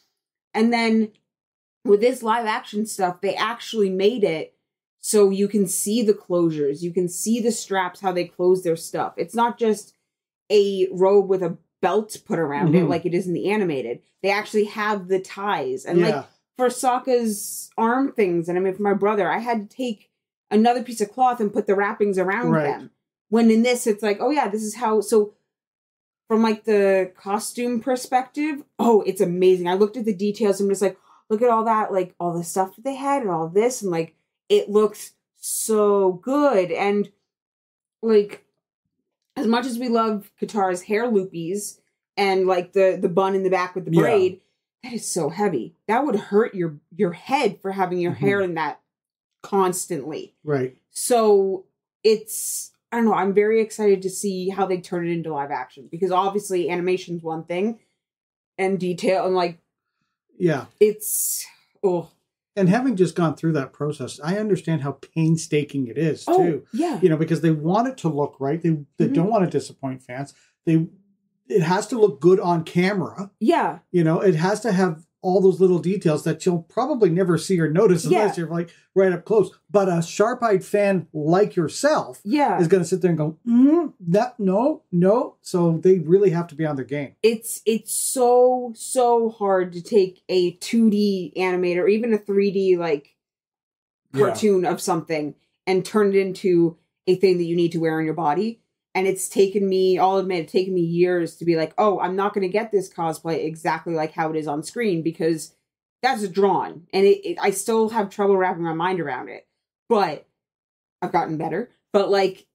And then with this live action stuff, they actually made it so you can see the closures. You can see the straps, how they close their stuff. It's not just a robe with a belt put around it like it is in the animated. They actually have the ties. And like for Sokka's arm things, and I mean for my brother, I had to take another piece of cloth and put the wrappings around them. When in this, it's like, oh yeah, this is how... So from like the costume perspective, oh, it's amazing. I looked at the details and I'm just like, look at all that, like all the stuff that they had and all this, and like it looks so good. And like as much as we love Katara's hair loopies and like the bun in the back with the braid, that is so heavy. That would hurt your head for having your hair in that constantly. Right. So it's, I don't know, I'm very excited to see how they turn it into live action, because obviously animation's one thing and detail and like it's and having just gone through that process, I understand how painstaking it is too. Because they want it to look right. They don't want to disappoint fans. It has to look good on camera. It has to have all those little details that you'll probably never see or notice unless you're like right up close. But a sharp-eyed fan like yourself is going to sit there and go, no. So they really have to be on their game. It's so hard to take a 2D animator or even a 3D like cartoon of something and turn it into a thing that you need to wear on your body. And it's taken me, I'll admit, it's taken me years to be like, oh, I'm not going to get this cosplay exactly like how it is on screen, because that's drawn. And I still have trouble wrapping my mind around it. But I've gotten better. But like,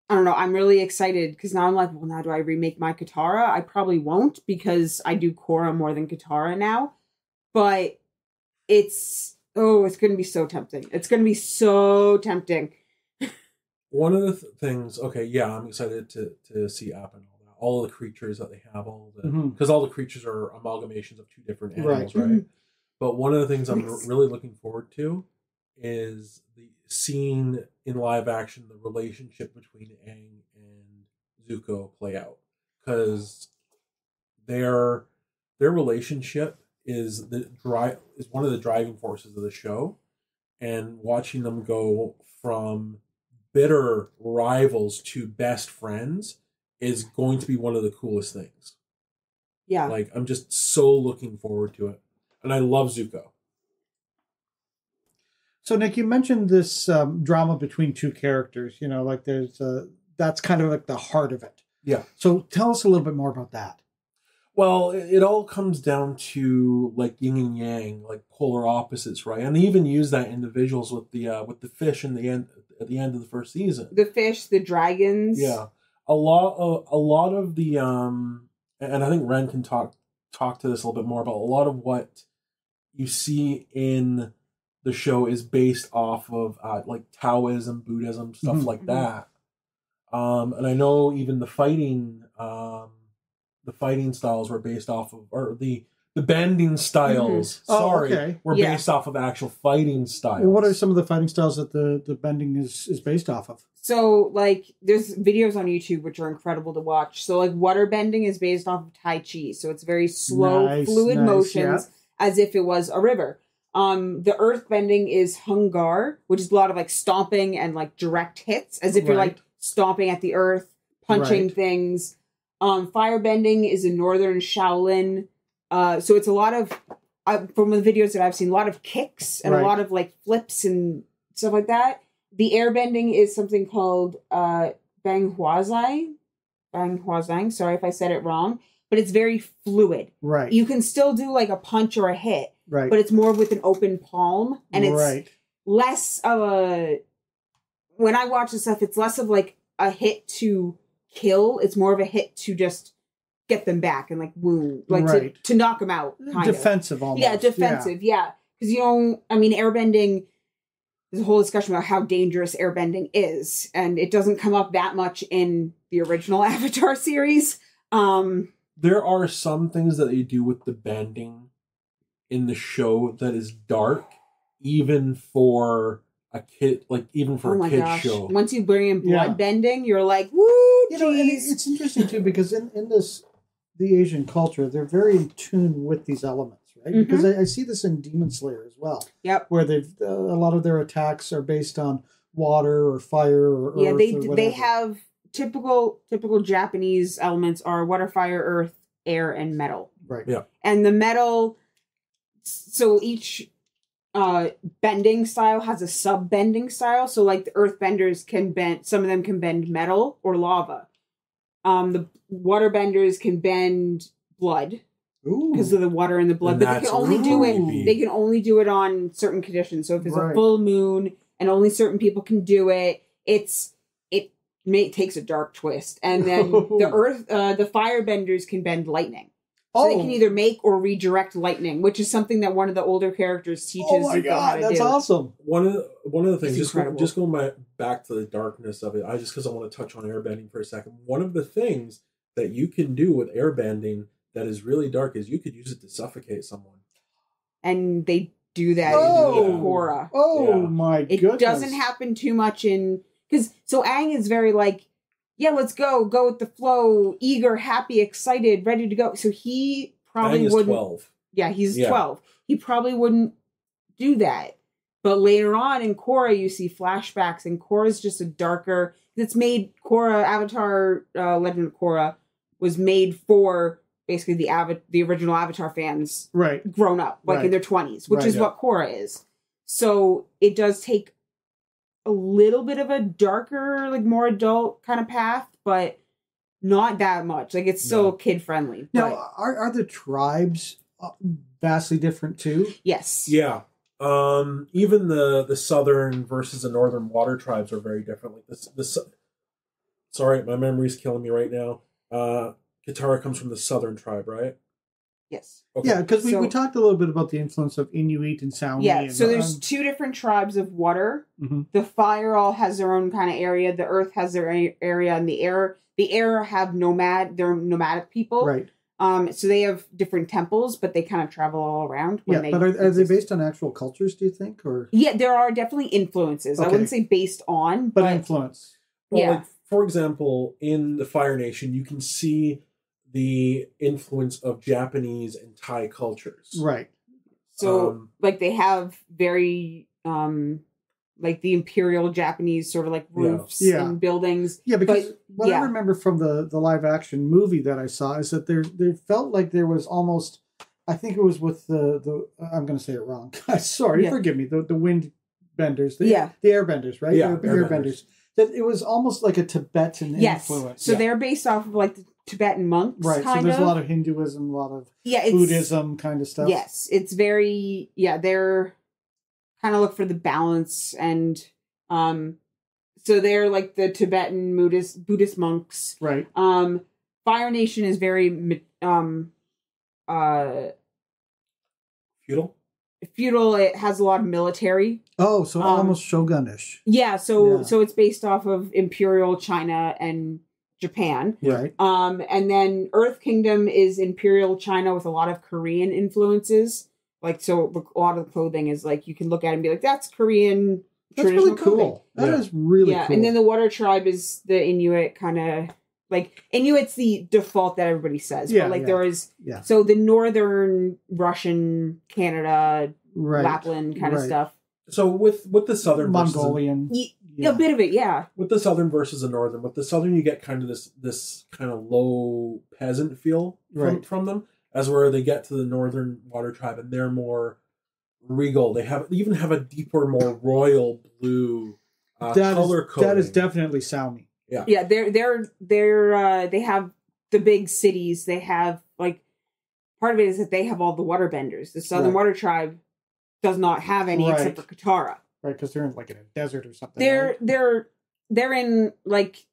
I don't know, I'm really excited because now I'm like, well, now do I remake my Katara? I probably won't, because I do Korra more than Katara now. But it's going to be so tempting. It's going to be so tempting. One of the things, I'm excited to see App and all that. All of the creatures that they have, because all the creatures are amalgamations of two different animals, right? But one of the things I'm really looking forward to is the scene in live action, the relationship between Aang and Zuko play out, because their relationship is one of the driving forces of the show, and watching them go from bitter rivals to best friends is going to be one of the coolest things. Like, I'm just so looking forward to it. And I love Zuko. So, Nick, you mentioned this drama between two characters. Like there's that's kind of like the heart of it. Yeah. So tell us a little bit more about that. Well, it all comes down to like yin and yang, like polar opposites, right? And they even use that in the visuals with the fish in the end, at the end of the first season. The fish, the dragons. Yeah, a lot of the and I think Ren can talk to this a little bit more about a lot of what you see in the show is based off of like Taoism, Buddhism, stuff like that. And I know even the fighting styles were based off of, or the bending styles, were based off of actual fighting styles. Well, what are some of the fighting styles that the bending is based off of? So, like, there's videos on YouTube which are incredible to watch. So, like, water bending is based off of Tai Chi. So, it's very slow, fluid motions as if it was a river. The earth bending is Hung Gar, which is a lot of, like, stomping and, like, direct hits, as if you're, like, stomping at the earth, punching things. Fire bending is a northern Shaolin. So it's a lot of, from the videos that I've seen, a lot of kicks and a lot of like flips and stuff like that. The air bending is something called Bang Huazai. Sorry if I said it wrong. But it's very fluid. Right. You can still do like a punch or a hit. Right. But it's more with an open palm. And it's less of a, when I watch this stuff, it's less of like a hit to kill. It's more of a hit to just get them back and like wound, like Right. to knock them out. Kind of. Defensive almost. Yeah, defensive. Yeah, because I mean, airbending. There's a whole discussion about how dangerous airbending is, and it doesn't come up that much in the original Avatar series. There are some things that they do with the bending in the show that is dark, even for a kid, like even for a kid show. Once you bring in blood Yeah. bending, you're like, woo, You know, and jeez. it's interesting too because in the Asian culture, they're very in tune with these elements, right? Mhm. Because I see this in Demon Slayer as well. Yep. Where a lot of their attacks are based on water or fire or Yeah, earth they or they whatever. have typical Japanese elements are water, fire, earth, air, and metal. Right. Yeah. And the metal, so each bending style has a sub bending style. So like the earth benders can bend, some of them can bend metal or lava. The water benders can bend blood Ooh. because of the water in the blood, And but they that's can only do it. creepy. They can only do it on certain conditions. So if there's a Right. full moon and only certain people can do it, it takes a dark twist. And then the firebenders can bend lightning. So they can either make or redirect lightning, which is something that one of the older characters teaches Oh my Zuko how god, to that's do. awesome. One of the things, It's incredible. just going back to the darkness of it, because I want to touch on airbending for a second. One of the things that you can do with airbending that is really dark is you could use it to suffocate someone. And they do that Oh. in Korra. Oh Yeah. my It goodness. doesn't happen too much because Aang is very like, yeah, let's go with the flow, eager, happy, excited, ready to go. So he probably Aang is wouldn't. 12. Yeah, he's Yeah. 12. He probably wouldn't do that. But later on in Korra, you see flashbacks, and Korra's just a darker. It's made Avatar, Legend of Korra, was made for basically the original Avatar fans Right. grown up, like Right. in their 20s, which Right, is yeah. what Korra is. So it does take a little bit of a darker, like more adult kind of path, but not that much. Like it's still No. kid friendly. Now, are the tribes vastly different too? Yes. Yeah. Even the southern versus the northern water tribes are very different. Like sorry, my memory's killing me right now. Katara comes from the southern tribe, right? Yes. Okay. Yeah, because we So- talked a little bit about the influence of Inuit and Saami. Yeah, and, so there's two different tribes of water. Mhm. The fire all has their own kind of area. The earth has their area, and the air have they're nomadic people. right. So they have different temples, but they kind of travel all around. Yeah, When but are they exist. based on actual cultures? Do you think, or Yeah, there are definitely influences. I Okay. wouldn't say based on, but but influence? Well, yeah. like, for example, in the Fire Nation, you can see the influence of Japanese and Thai cultures. Right. So like they have very like the imperial Japanese sort of like roofs Yeah. and buildings. Yeah, because But, what I yeah. remember from the live action movie that I saw is that there felt like there was almost, I think it was with the I'm going to say it wrong. Sorry, Yeah. forgive me. The wind benders, the Yeah. airbenders, right? Yeah, The airbenders. That it was almost like a Tibetan Yes. influence. So Yeah. they're based off of like the Tibetan monks, Right. So kind there's of. a lot of Hinduism, a lot of yeah, it's, Buddhism kind of stuff. Yes, it's very they're kind of look for the balance and so they're like the Tibetan Buddhist monks. Right. Fire Nation is very Feudal? feudal. It has a lot of military. Oh, so almost Shogun-ish. Yeah, so Yeah. so it's based off of Imperial China and Japan. Right. And then Earth Kingdom is Imperial China with a lot of Korean influences. Like, so a lot of the clothing is like, you can look at it and be like, that's Korean That's traditional really cool. clothing. That is Yeah. really Yeah, cool. and then the Water Tribe is the Inuit kind of, like, Inuit's the default that everybody says. Yeah, But, like, yeah. there is, Yeah. so the Northern Russian, Canada, right. Lapland kind of Right. stuff. So with the southern Mongolian. A bit of it, yeah. with the southern versus the northern, with the southern you get kind of this kind of low peasant feel Right. from them, as where they get to the northern water tribe and they're more regal. They even have a deeper, more royal blue color coding. That is definitely Saumi. Yeah, they have the big cities. They have, like, part of it is that they have all the waterbenders. The Southern Right. Water Tribe does not have any except for Right. Katara. Right, because they're in like in a desert or something. They're right? they're in like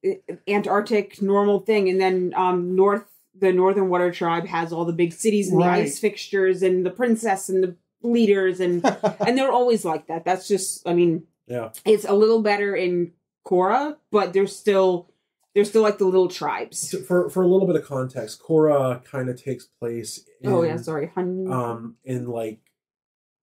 Antarctic normal thing, and then North the Northern Water Tribe has all the big cities and Right. the ice fixtures and the princess and the leaders and they're always like that. That's just, I mean, Yeah. it's a little better in Korra, but they're still like the little tribes. So for a little bit of context, Korra kind of takes place in, in like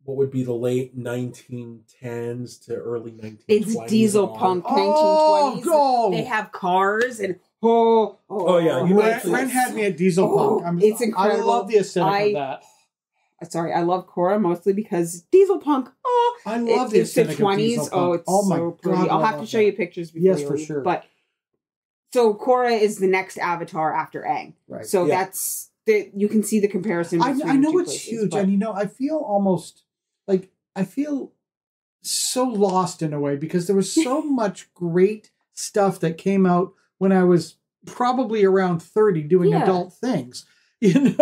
what would be the late 1910s to early 1920s. It's diesel punk 1920s. Oh, go! They have cars and yeah, you My might- friend had me at Diesel Oh, Punk. it's incredible. I love the aesthetic of that. Sorry, I love Korra mostly because diesel punk. Oh, I love the it's the aesthetic of Diesel 20s. Punk. Oh, it's my so pretty. God, I'll I have to love show that. you pictures before Yes, you for leave. sure. But so Korra is the next avatar after Aang. Right. So Yeah. that's you can see the comparison. I between know the two it's places, huge, but- and I feel almost like I feel so lost in a way because there was so much great stuff that came out when I was probably around 30 doing Yeah. adult things, and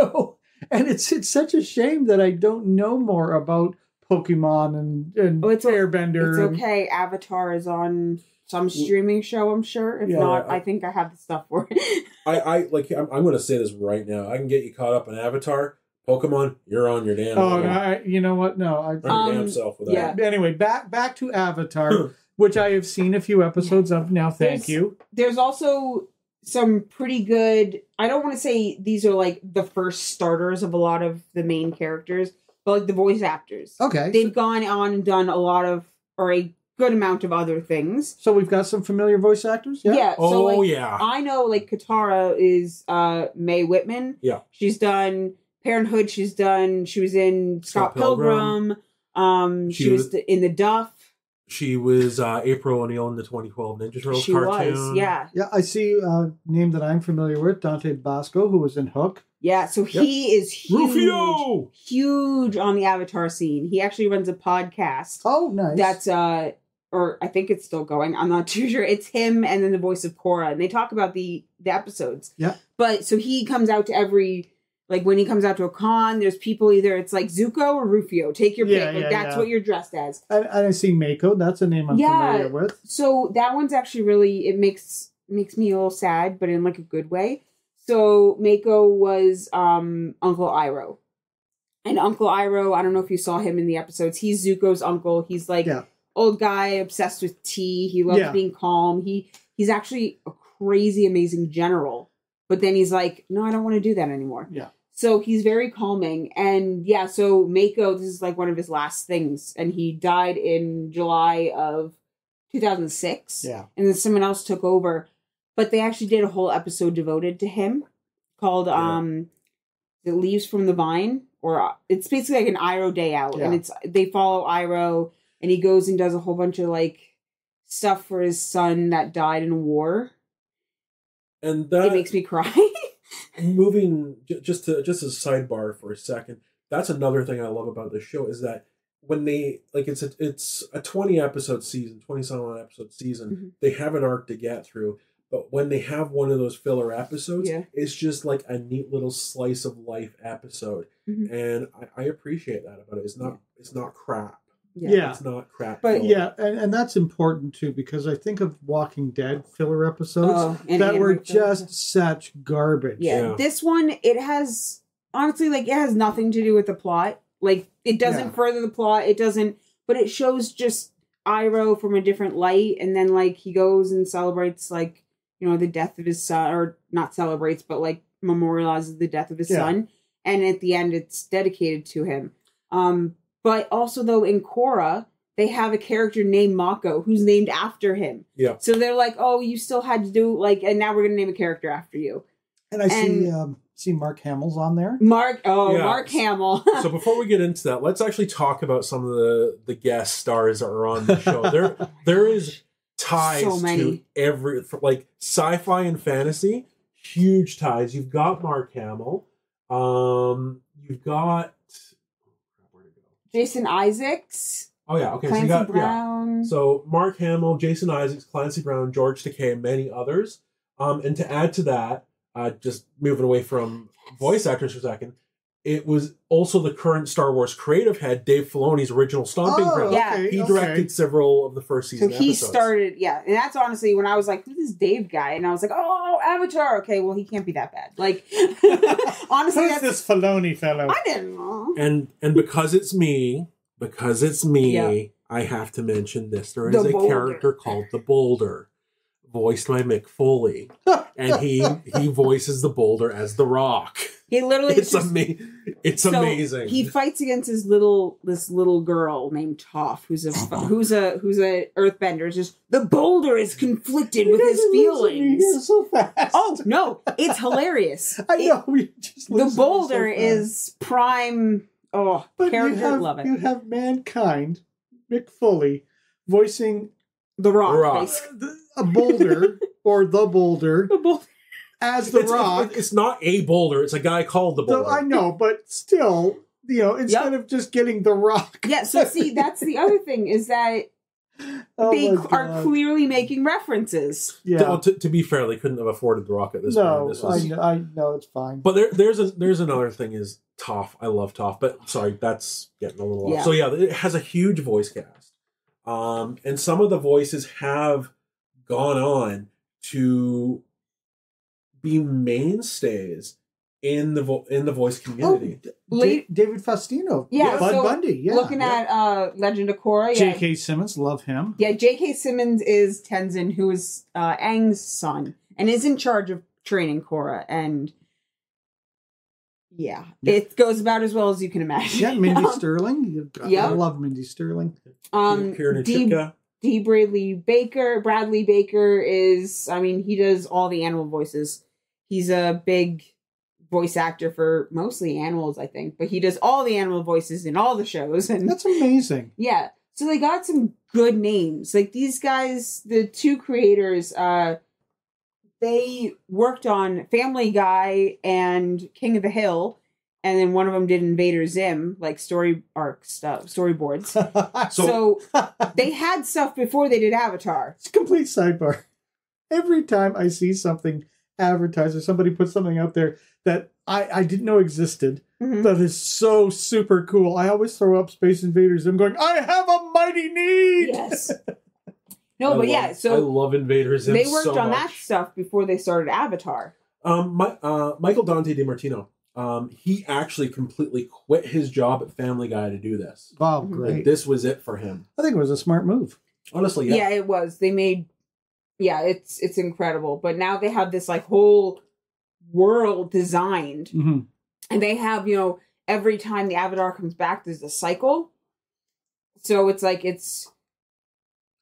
it's such a shame that I don't know more about Pokemon and Oh, it's Airbender. It's and- okay. Avatar is on some streaming show, I'm sure. If Yeah, not, I- I think I have the stuff for it. I'm going to say this right now. I can get you caught up in Avatar, Pokemon. You're on your damn. Oh, no, you know what? No, on your damn self with that. yeah. Anyway, back to Avatar, which I have seen a few episodes of now. Thank There's- you. There's also some pretty good. I don't want to say these are like the first starters of a lot of the main characters, but like the voice actors. Okay, They've gone on and done a lot of, or a good amount of other things. so we've got some familiar voice actors. Yeah. Oh, so like, yeah. I know like Katara is Mae Whitman. Yeah. She's done Parenthood. She was in Scott Scott Pilgrim. Pilgrim. She She was was- in the Duff. She was April O'Neil in the 2012 Ninja Turtles She cartoon. was, yeah. Yeah, I see a name that I'm familiar with, Dante Basco, who was in Hook. Yeah, so he is huge, Rufio! huge on the Avatar scene. He actually runs a podcast Oh, nice. that's or I think it's still going. I'm not too sure. It's him and then the voice of Korra, and they talk about the episodes. Yeah. But so he comes out to every, like when he comes out to a con, there's people either it's like Zuko or Rufio. Take your pick. Yeah, Like yeah, that's yeah. what you're dressed as. And I see Mako. That's a name I'm Yeah. familiar with. So that one's actually really, it makes me a little sad, but in like a good way. So Mako was Uncle Iroh. And Uncle Iroh, I don't know if you saw him in the episodes. He's Zuko's uncle. He's like Yeah. old guy obsessed with tea. He loves Yeah. being calm. He's actually a crazy amazing general. But then he's like, no, I don't want to do that anymore. Yeah. So he's very calming. And yeah, so Mako, this is like one of his last things. And he died in July of 2006. Yeah. And then someone else took over. But they actually did a whole episode devoted to him called It Leaves from the Vine. Or it's basically like an Iroh day out. Yeah. And they follow Iroh and he goes and does a whole bunch of like stuff for his son that died in a war. And It that makes me cry. moving just as a sidebar for a second, that's another thing I love about this show is that when they like it's a 20 episode season, 20-some episode season, Mhm. they have an arc to get through. But when they have one of those filler episodes, Yeah. it's just like a neat little slice of life episode, Mhm. and I appreciate that about it. It's not crap. Yeah. It's not crap. But- filler. Yeah, and that's important too because I think of Walking Dead filler episodes Oh, and that were anime just such garbage. Yeah. Yeah. This one, it has honestly like it has nothing to do with the plot. Like it doesn't Yeah. further the plot. It doesn't, but it shows just Iroh from a different light, and then like he goes and celebrates like the death of his son, or not celebrates, but like memorializes the death of his Yeah. son, and at the end it's dedicated to him. But also though in Korra they have a character named Mako who's named after him. Yeah. So they're like, oh, you still had to do like, and now we're gonna name a character after you. And I see Mark Hamill's on there. Mark Yeah. Hamill. So before we get into that, let's actually talk about some of the guest stars that are on the show. There is ties So many. to every like sci-fi and fantasy, huge ties. You've got Mark Hamill. You've got where'd it go? Jason Isaacs, Oh yeah, okay. Clancy So you got Brown. So Mark Hamill, Jason Isaacs, Clancy Brown, George Takei, and many others. And to add to that, just moving away from voice actors for a second, it was also the current Star Wars creative head, Dave Filoni's original Stomping Grounds. Yeah. okay, He okay. directed several of the first So season he episodes. started, and that's honestly when I was like, who's this Dave guy? And I was like, oh, Avatar. Okay, well, he can't be that bad. Like, honestly, Who's that's, this Filoni fellow? I didn't know. And because it's me, Yeah. I have to mention this. There The is a Boulder. character called the Boulder, voiced by Mick Foley. And he voices the Boulder as the Rock. He literally It's just, it's so amazing. He fights against this little girl named Toph, who's a earthbender. It's just the Boulder is conflicted with his feelings. So fast. Oh no, it's hilarious. I know. We just The listen to Boulder you so fast. is prime. Oh, But character, love it. You have Mankind, Mick Foley, voicing The Rock. Rock. basically. a boulder or the Boulder The Boulder. as the Rock. It's not a Boulder. It's a guy called the Boulder. So I know, but still, instead of just getting the Rock. Yeah. So see, that's the other thing is that Oh they my are God. clearly making references. Yeah. To be fair, they couldn't have afforded the Rock at this point. No, This was, I know it's fine. But there's another thing is Toph. I love Toph, but sorry, that's getting a little Yeah. off. So yeah, it has a huge voice cast, and some of the voices have gone on to be mainstays in the voice community. Late- David Faustino. Yeah, Bud so Bundy. Yeah. Looking at Legend of Korra, yeah. J.K. Simmons, love him. Yeah, J.K. Simmons is Tenzin, who is Aang's son, and is in charge of training Korra. And yeah, it goes about as well as you can imagine. Yeah, Mindy Sterling. Yeah. I love Mindy Sterling. Kieran D. Chipka. Bradley Baker is, I mean, he does all the animal voices. He's a big voice actor for mostly animals, I think, but he does all the animal voices in all the shows. And That's amazing. yeah, so they got some good names. Like these guys, the two creators, they worked on Family Guy and King of the Hill, and then one of them did Invader Zim, like story arc stuff, storyboards. So they had stuff before they did Avatar. It's a complete sidebar. Every time I see something advertised or somebody puts something out there that I didn't know existed, Mhm. that is so super cool, I always throw up Space Invaders. I'm going, I have a mighty need! Yes. No, but yeah, I so love Invaders. they worked so on that much. stuff before they started Avatar. Michael Dante DiMartino. He actually completely quit his job at Family Guy to do this. Wow, Mhm. Like, great. this was it for him. I think it was a smart move. Honestly, Yeah, it was. They made, it's incredible. But now they have this like whole world designed, Mm-hmm. and they have every time the Avatar comes back, there's a cycle. So it's like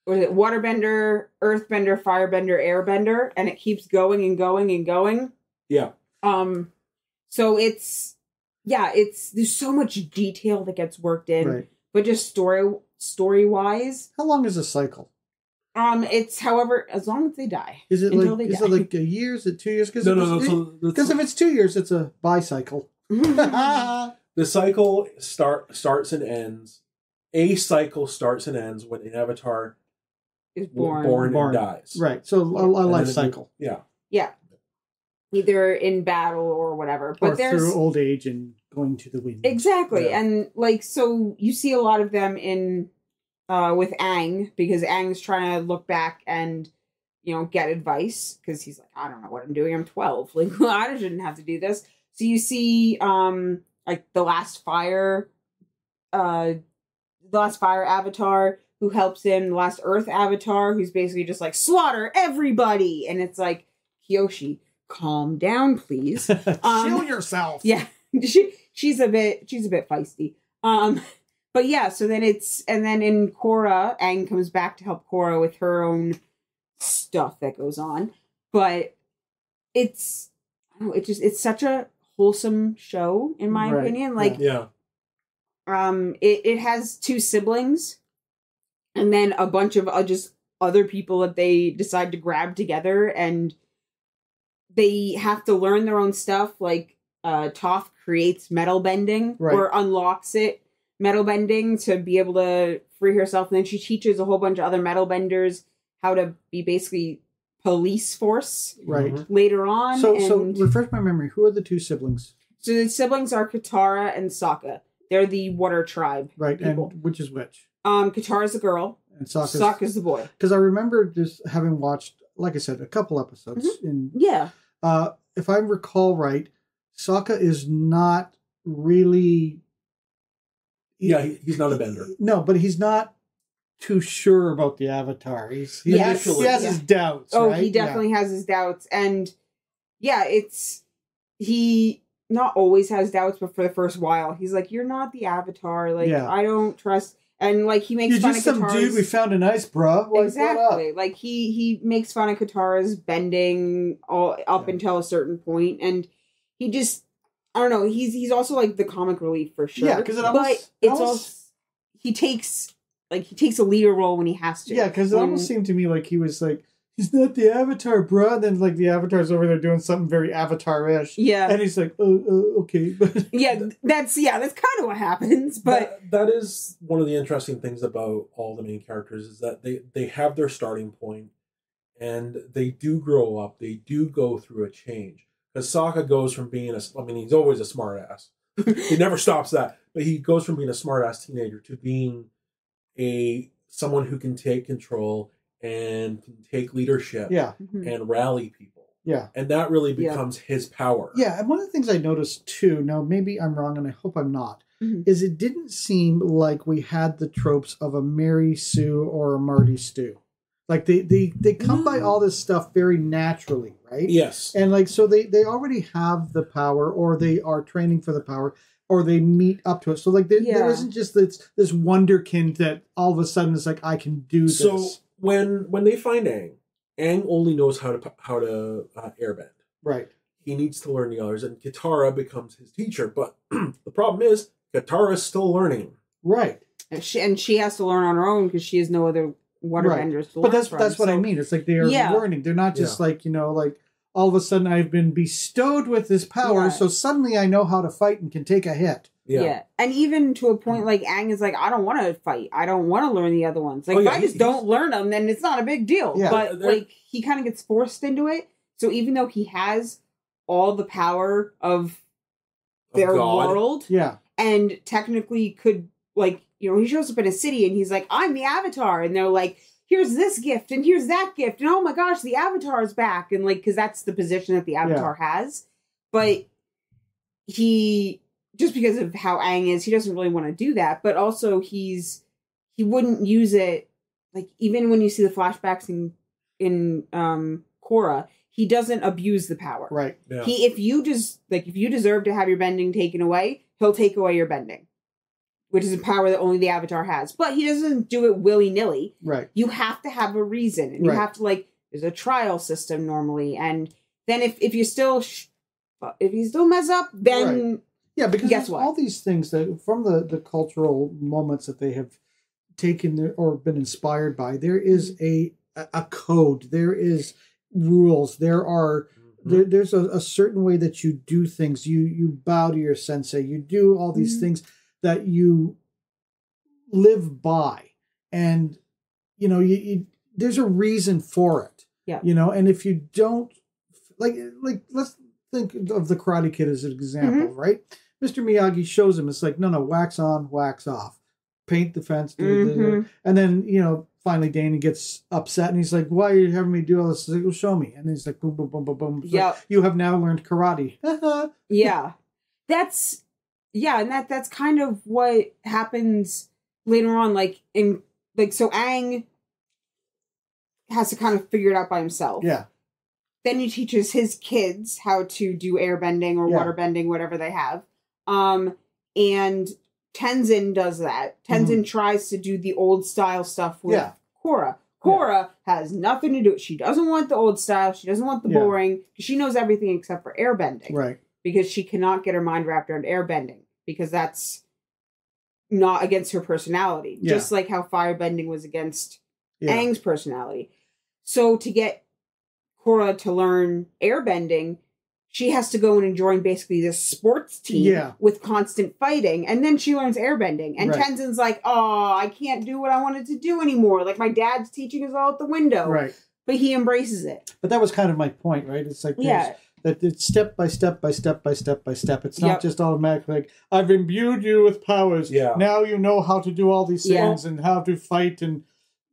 what is it? Waterbender, Earthbender, Firebender, Airbender, and it keeps going and going and going. Yeah. So there's so much detail that gets worked in, Right. but just story wise, How long is a cycle? it's however as long as they die. Is it Until like they is die. it like a year? Is it 2 years? Because No. because if it's 2 years, it's a bicycle. The cycle starts and ends. A cycle starts and ends when an avatar Is born born. Born. and dies. Right. So a And life then cycle. Yeah. Either in battle or whatever. But Or there's through old age and going to the wind. exactly. Yeah. And like so you see a lot of them in with Aang, because Aang's trying to look back and get advice, because he's like, I don't know what I'm doing. I'm 12. Like I shouldn't have to do this. So you see like the last fire avatar who helps him, the last earth avatar who's basically just like slaughter everybody, and it's like, Kyoshi, calm down, please. Shield yourself. Yeah, she's a bit feisty. But yeah, so then and then in Korra, Aang comes back to help Korra with her own stuff that goes on. But it's such a wholesome show in my Right, opinion. Like Yeah. it has two siblings, and then a bunch of just other people that they decide to grab together, and they have to learn their own stuff. Like Toph creates metal bending, Right. or unlocks metal bending to be able to free herself, and then she teaches a whole bunch of other metal benders how to be basically police force Right. Mhm. later on. So and refresh my memory. Who are the two siblings? So the siblings are Katara and Sokka. They're the water tribe. Right, people. and which is which? Katara's the girl. And Sokka's... Sokka's the boy. Because I remember just having watched, like I said, a couple episodes. Yeah. If I recall right, Sokka is not really... Yeah, he's not a bender. No, but he's not too sure about the Avatar. He has his doubts. Oh, right? he definitely has his doubts. And yeah, he not always has doubts, but for the first while, he's like, "You're not the Avatar. Like, I don't trust." And like he makes You're fun just of some Katara's... dude we found in ice, bruh. Like, exactly. Like he makes fun of Katara's bending all up until a certain point, and he just, I don't know. He's also like the comic relief for sure. Yeah, because he takes a leader role when he has to. Yeah, because it almost seemed to me like he was like, he's not the Avatar, bruh. And then like the Avatar's over there doing something very Avatar-ish. Yeah, and he's like, okay. that's kind of what happens. But that is one of the interesting things about all the main characters is that they have their starting point, and they do grow up. They do go through a change. Because Sokka goes from being he's always a smartass. He never stops that. But he goes from being a smartass teenager to being someone who can take control and can take leadership and rally people. Yeah. And that really becomes his power. Yeah, and one of the things I noticed too, now maybe I'm wrong and I hope I'm not, is it didn't seem like we had the tropes of a Mary Sue or a Marty Stew. Like they come by all this stuff very naturally, right? Yes. And like so they already have the power, or they are training for the power, or they meet up to it. So like there isn't just this wonderkind that all of a sudden is like, I can do this. So when they find Aang only knows how to airbend. Right. He needs to learn the others, and Katara becomes his teacher. But the problem is Katara is still learning. Right. And she has to learn on her own because she has no other waterbenders to learn from. But that's what I mean. It's like they are learning. They're not just like, like all of a sudden I've been bestowed with this power, so suddenly I know how to fight and can take a hit. Yeah. And even to a point, like, Aang is like, I don't want to fight. I don't want to learn the other ones. Like, if I just don't learn them, then it's not a big deal. Yeah. But, like, he kind of gets forced into it. So even though he has all the power of their world, and technically could, like, he shows up in a city and he's like, I'm the Avatar. And they're like, here's this gift and here's that gift. And oh my gosh, the Avatar is back. And, like, because that's the position that the Avatar has. But he... just because of how Aang is, he doesn't really want to do that. But also, he wouldn't use it. Like, even when you see the flashbacks in Korra, he doesn't abuse the power. Right. Yeah. If you deserve to have your bending taken away, he'll take away your bending, which is a power that only the Avatar has. But he doesn't do it willy nilly. Right. You have to have a reason, and you have to there's a trial system normally, and then if you still mess up, then. Right. Yeah, because guess what? All these things that from the cultural moments that they have taken or been inspired by, there is a code, there is rules, there's a certain way that you do things. You bow to your sensei, you do all these things that you live by, and you there's a reason for it. Yeah, and if you don't like let's think of the Karate Kid as an example, right? Mr. Miyagi shows him, it's like, no, wax on, wax off. Paint the fence. And then, finally Danny gets upset and he's like, why are you having me do all this? He's like, well, show me. And he's like, boom, boom, boom, boom, boom. Yeah. Like, you have now learned karate. Yeah. And that's kind of what happens later on. So Aang has to kind of figure it out by himself. Yeah. Then he teaches his kids how to do airbending or waterbending, whatever they have. And Tenzin does that. Tenzin tries to do the old style stuff with Korra. Korra has nothing to do. She doesn't want the old style. She doesn't want the boring. She knows everything except for airbending. Right. Because she cannot get her mind wrapped around airbending. Because that's not against her personality. Yeah. Just like how firebending was against Aang's personality. So to get Korra to learn airbending, she has to go in and join basically this sports team with constant fighting. And then she learns airbending. And Tenzin's like, oh, I can't do what I wanted to do anymore. Like, my dad's teaching is all out the window. Right. But he embraces it. But that was kind of my point, right? It's like that it's step by step by step by step by step. It's not Yep. just automatic, like, I've imbued you with powers. Yeah. Now you know how to do all these Yeah. things and how to fight. And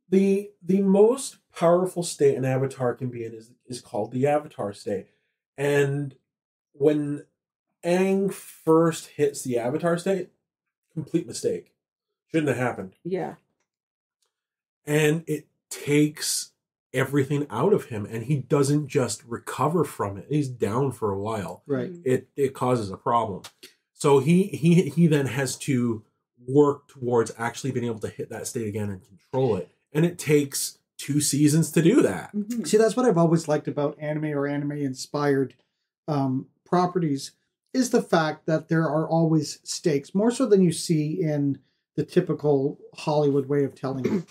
The most powerful state an avatar can be in is called the avatar state. And when Aang first hits the avatar state, complete mistake. Shouldn't have happened. Yeah. And it takes everything out of him, and he doesn't just recover from it. He's down for a while. right. It causes a problem. So he then has to work towards actually being able to hit that state again and control it. And it takes 2 seasons to do that. Mhm. See, that's what I've always liked about anime or anime-inspired properties, is the fact that there are always stakes, more so than you see in the typical Hollywood way of telling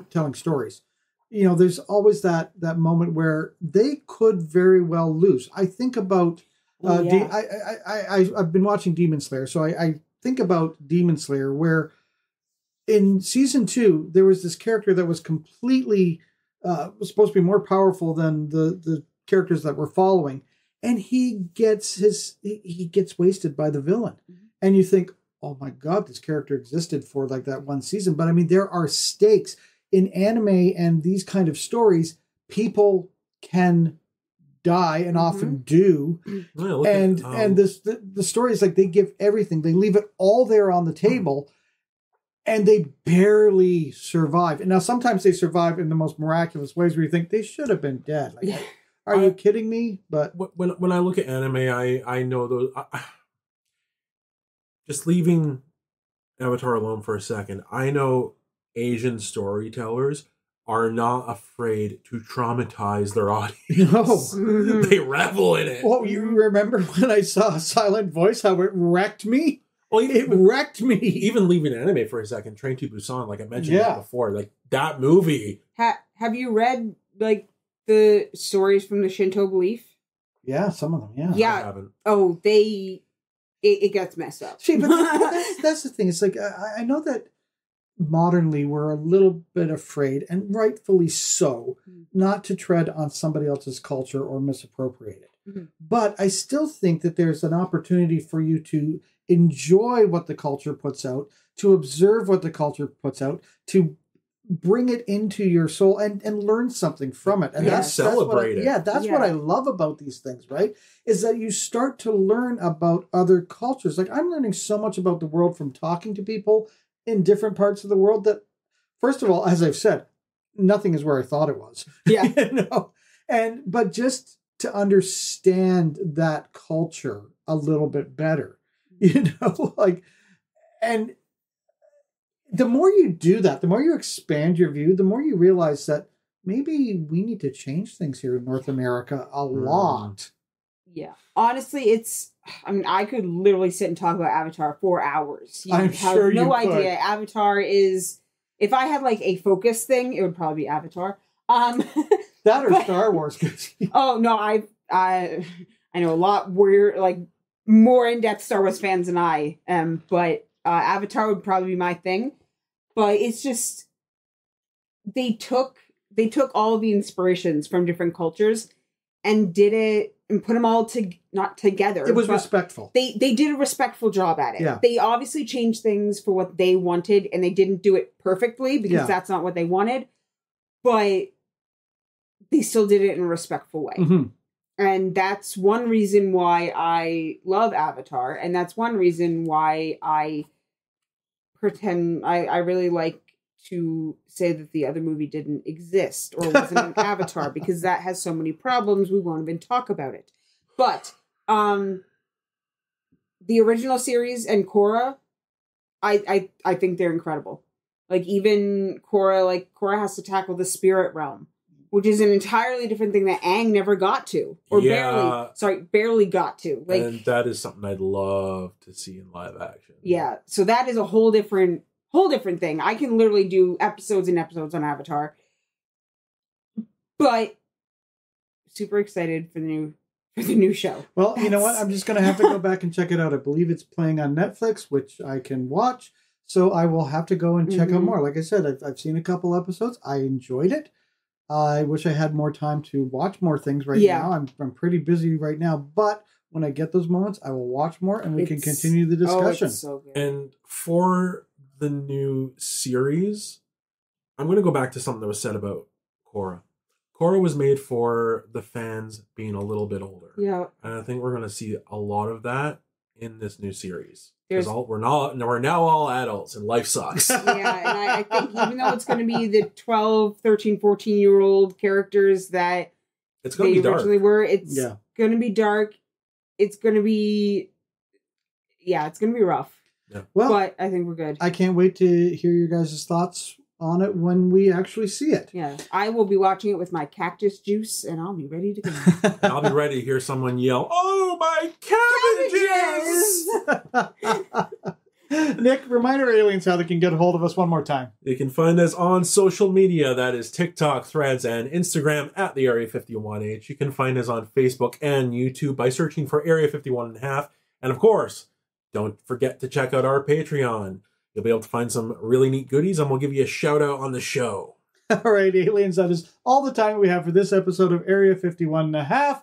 telling stories. You know, there's always that moment where they could very well lose. I think about Oh, yeah. I've been watching Demon Slayer, so I think about Demon Slayer, where in season 2 there was this character that was completely was supposed to be more powerful than the characters that were following, and he gets wasted by the villain. And you think, oh my god, this character existed for like that one season. But I mean, there are stakes in anime and these kind of stories. People can die and often do. Well, look And at, the story is like they give everything. They leave it all there on the table, and they barely survive. And now sometimes they survive in the most miraculous ways where you think they should have been dead. Like, Yeah. are you kidding me? But when I look at anime, I know those. Just leaving Avatar alone for a second, I know Asian storytellers are not afraid to traumatize their audience. no. Mhm. They revel in it. Oh, you remember when I saw Silent Voice, how it wrecked me? Well, It wrecked me. even leaving anime for a second, Train to Busan, like I mentioned Yeah. before, like that movie. Have you read like the stories from the Shinto belief? Yeah, some of them, yeah. Yeah. I haven't. Oh, it gets messed up. See, but that's the thing. It's like, I know that modernly we're a little bit afraid, and rightfully so, not to tread on somebody else's culture or misappropriate it. Mhm. But I still think that there's an opportunity for you to enjoy what the culture puts out, to observe what the culture puts out, to bring it into your soul and learn something from it. And Yeah, that's what celebrate it. Yeah, that's what Yeah. I love about these things, right? Is that you start to learn about other cultures. Like, I'm learning so much about the world from talking to people in different parts of the world that, first of all, as I've said, nothing is where I thought it was. Yeah. You know? But just to understand that culture a little bit better, you know, like, and the more you do that, the more you expand your view, the more you realize that maybe we need to change things here in North America a lot. Yeah. Honestly, I could literally sit and talk about Avatar for hours. I'm have sure you no could. idea. Avatar is, if I had like a focus thing, it would probably be Avatar. That or Star Wars. Oh no, I know a lot weird, like more in-depth Star Wars fans than I am, but Avatar would probably be my thing. But it's just they took all the inspirations from different cultures and did it and put them all not together. It was but respectful. They did a respectful job at it. Yeah. They obviously changed things for what they wanted, and they didn't do it perfectly because Yeah. that's not what they wanted. But they still did it in a respectful way. Mhm. And that's one reason why I love Avatar. And that's one reason why I pretend I really like to say that the other movie didn't exist or wasn't an Avatar, because that has so many problems we won't even talk about it. But the original series and Korra, I think they're incredible. Like even Korra has to tackle the spirit realm, which is an entirely different thing that Aang never got to, or Yeah. barely got to. Like, And that is something I'd love to see in live action. yeah, so that is a whole different thing. I can literally do episodes and episodes on Avatar, but super excited for the new show. Well, you know what? I'm just going to have to go back and check it out. I believe it's playing on Netflix, which I can watch. So I will have to go and check out Mhm. more. Like I said, I've seen a couple episodes. I enjoyed it. I wish I had more time to watch more things right Yeah. now. I'm pretty busy right now, but when I get those moments, I will watch more and we can It's- continue the discussion. Oh, it's so good. And for the new series, I'm going to go back to something that was said about Korra. Korra was made for the fans being a little bit older. Yeah. And I think we're going to see a lot of that in this new series. There's- Because we're now all adults and life sucks. Yeah, and I think even though it's going to be the 12, 13, 14-year-old characters that It's going they to be dark. originally were, it's Yeah. going to be dark. It's going to be, it's going to be rough. Well, But I think we're good. I can't wait to hear your guys' thoughts on it when we actually see it. Yeah, I will be watching it with my cactus juice, and I'll be ready to go. And I'll be ready to hear someone yell, "Oh, my cabbages!" Nick, remind our aliens how they can get a hold of us one more time. You can find us on social media. That is TikTok, Threads, and Instagram at the Area 51H. You can find us on Facebook and YouTube by searching for Area 51.5. And of course, don't forget to check out our Patreon. You'll be able to find some really neat goodies, and we'll give you a shout out on the show. All right, aliens, that is all the time we have for this episode of Area 51.5.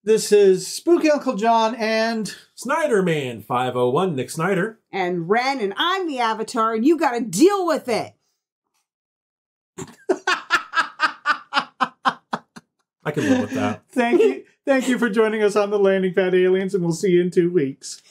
This is Spooky Uncle John and Snyder Man 501, Nick Snyder. And Ren, and I'm the Avatar, and you got to deal with it. I can live with that. Thank you for joining us on the landing pad, aliens, and we'll see you in 2 weeks.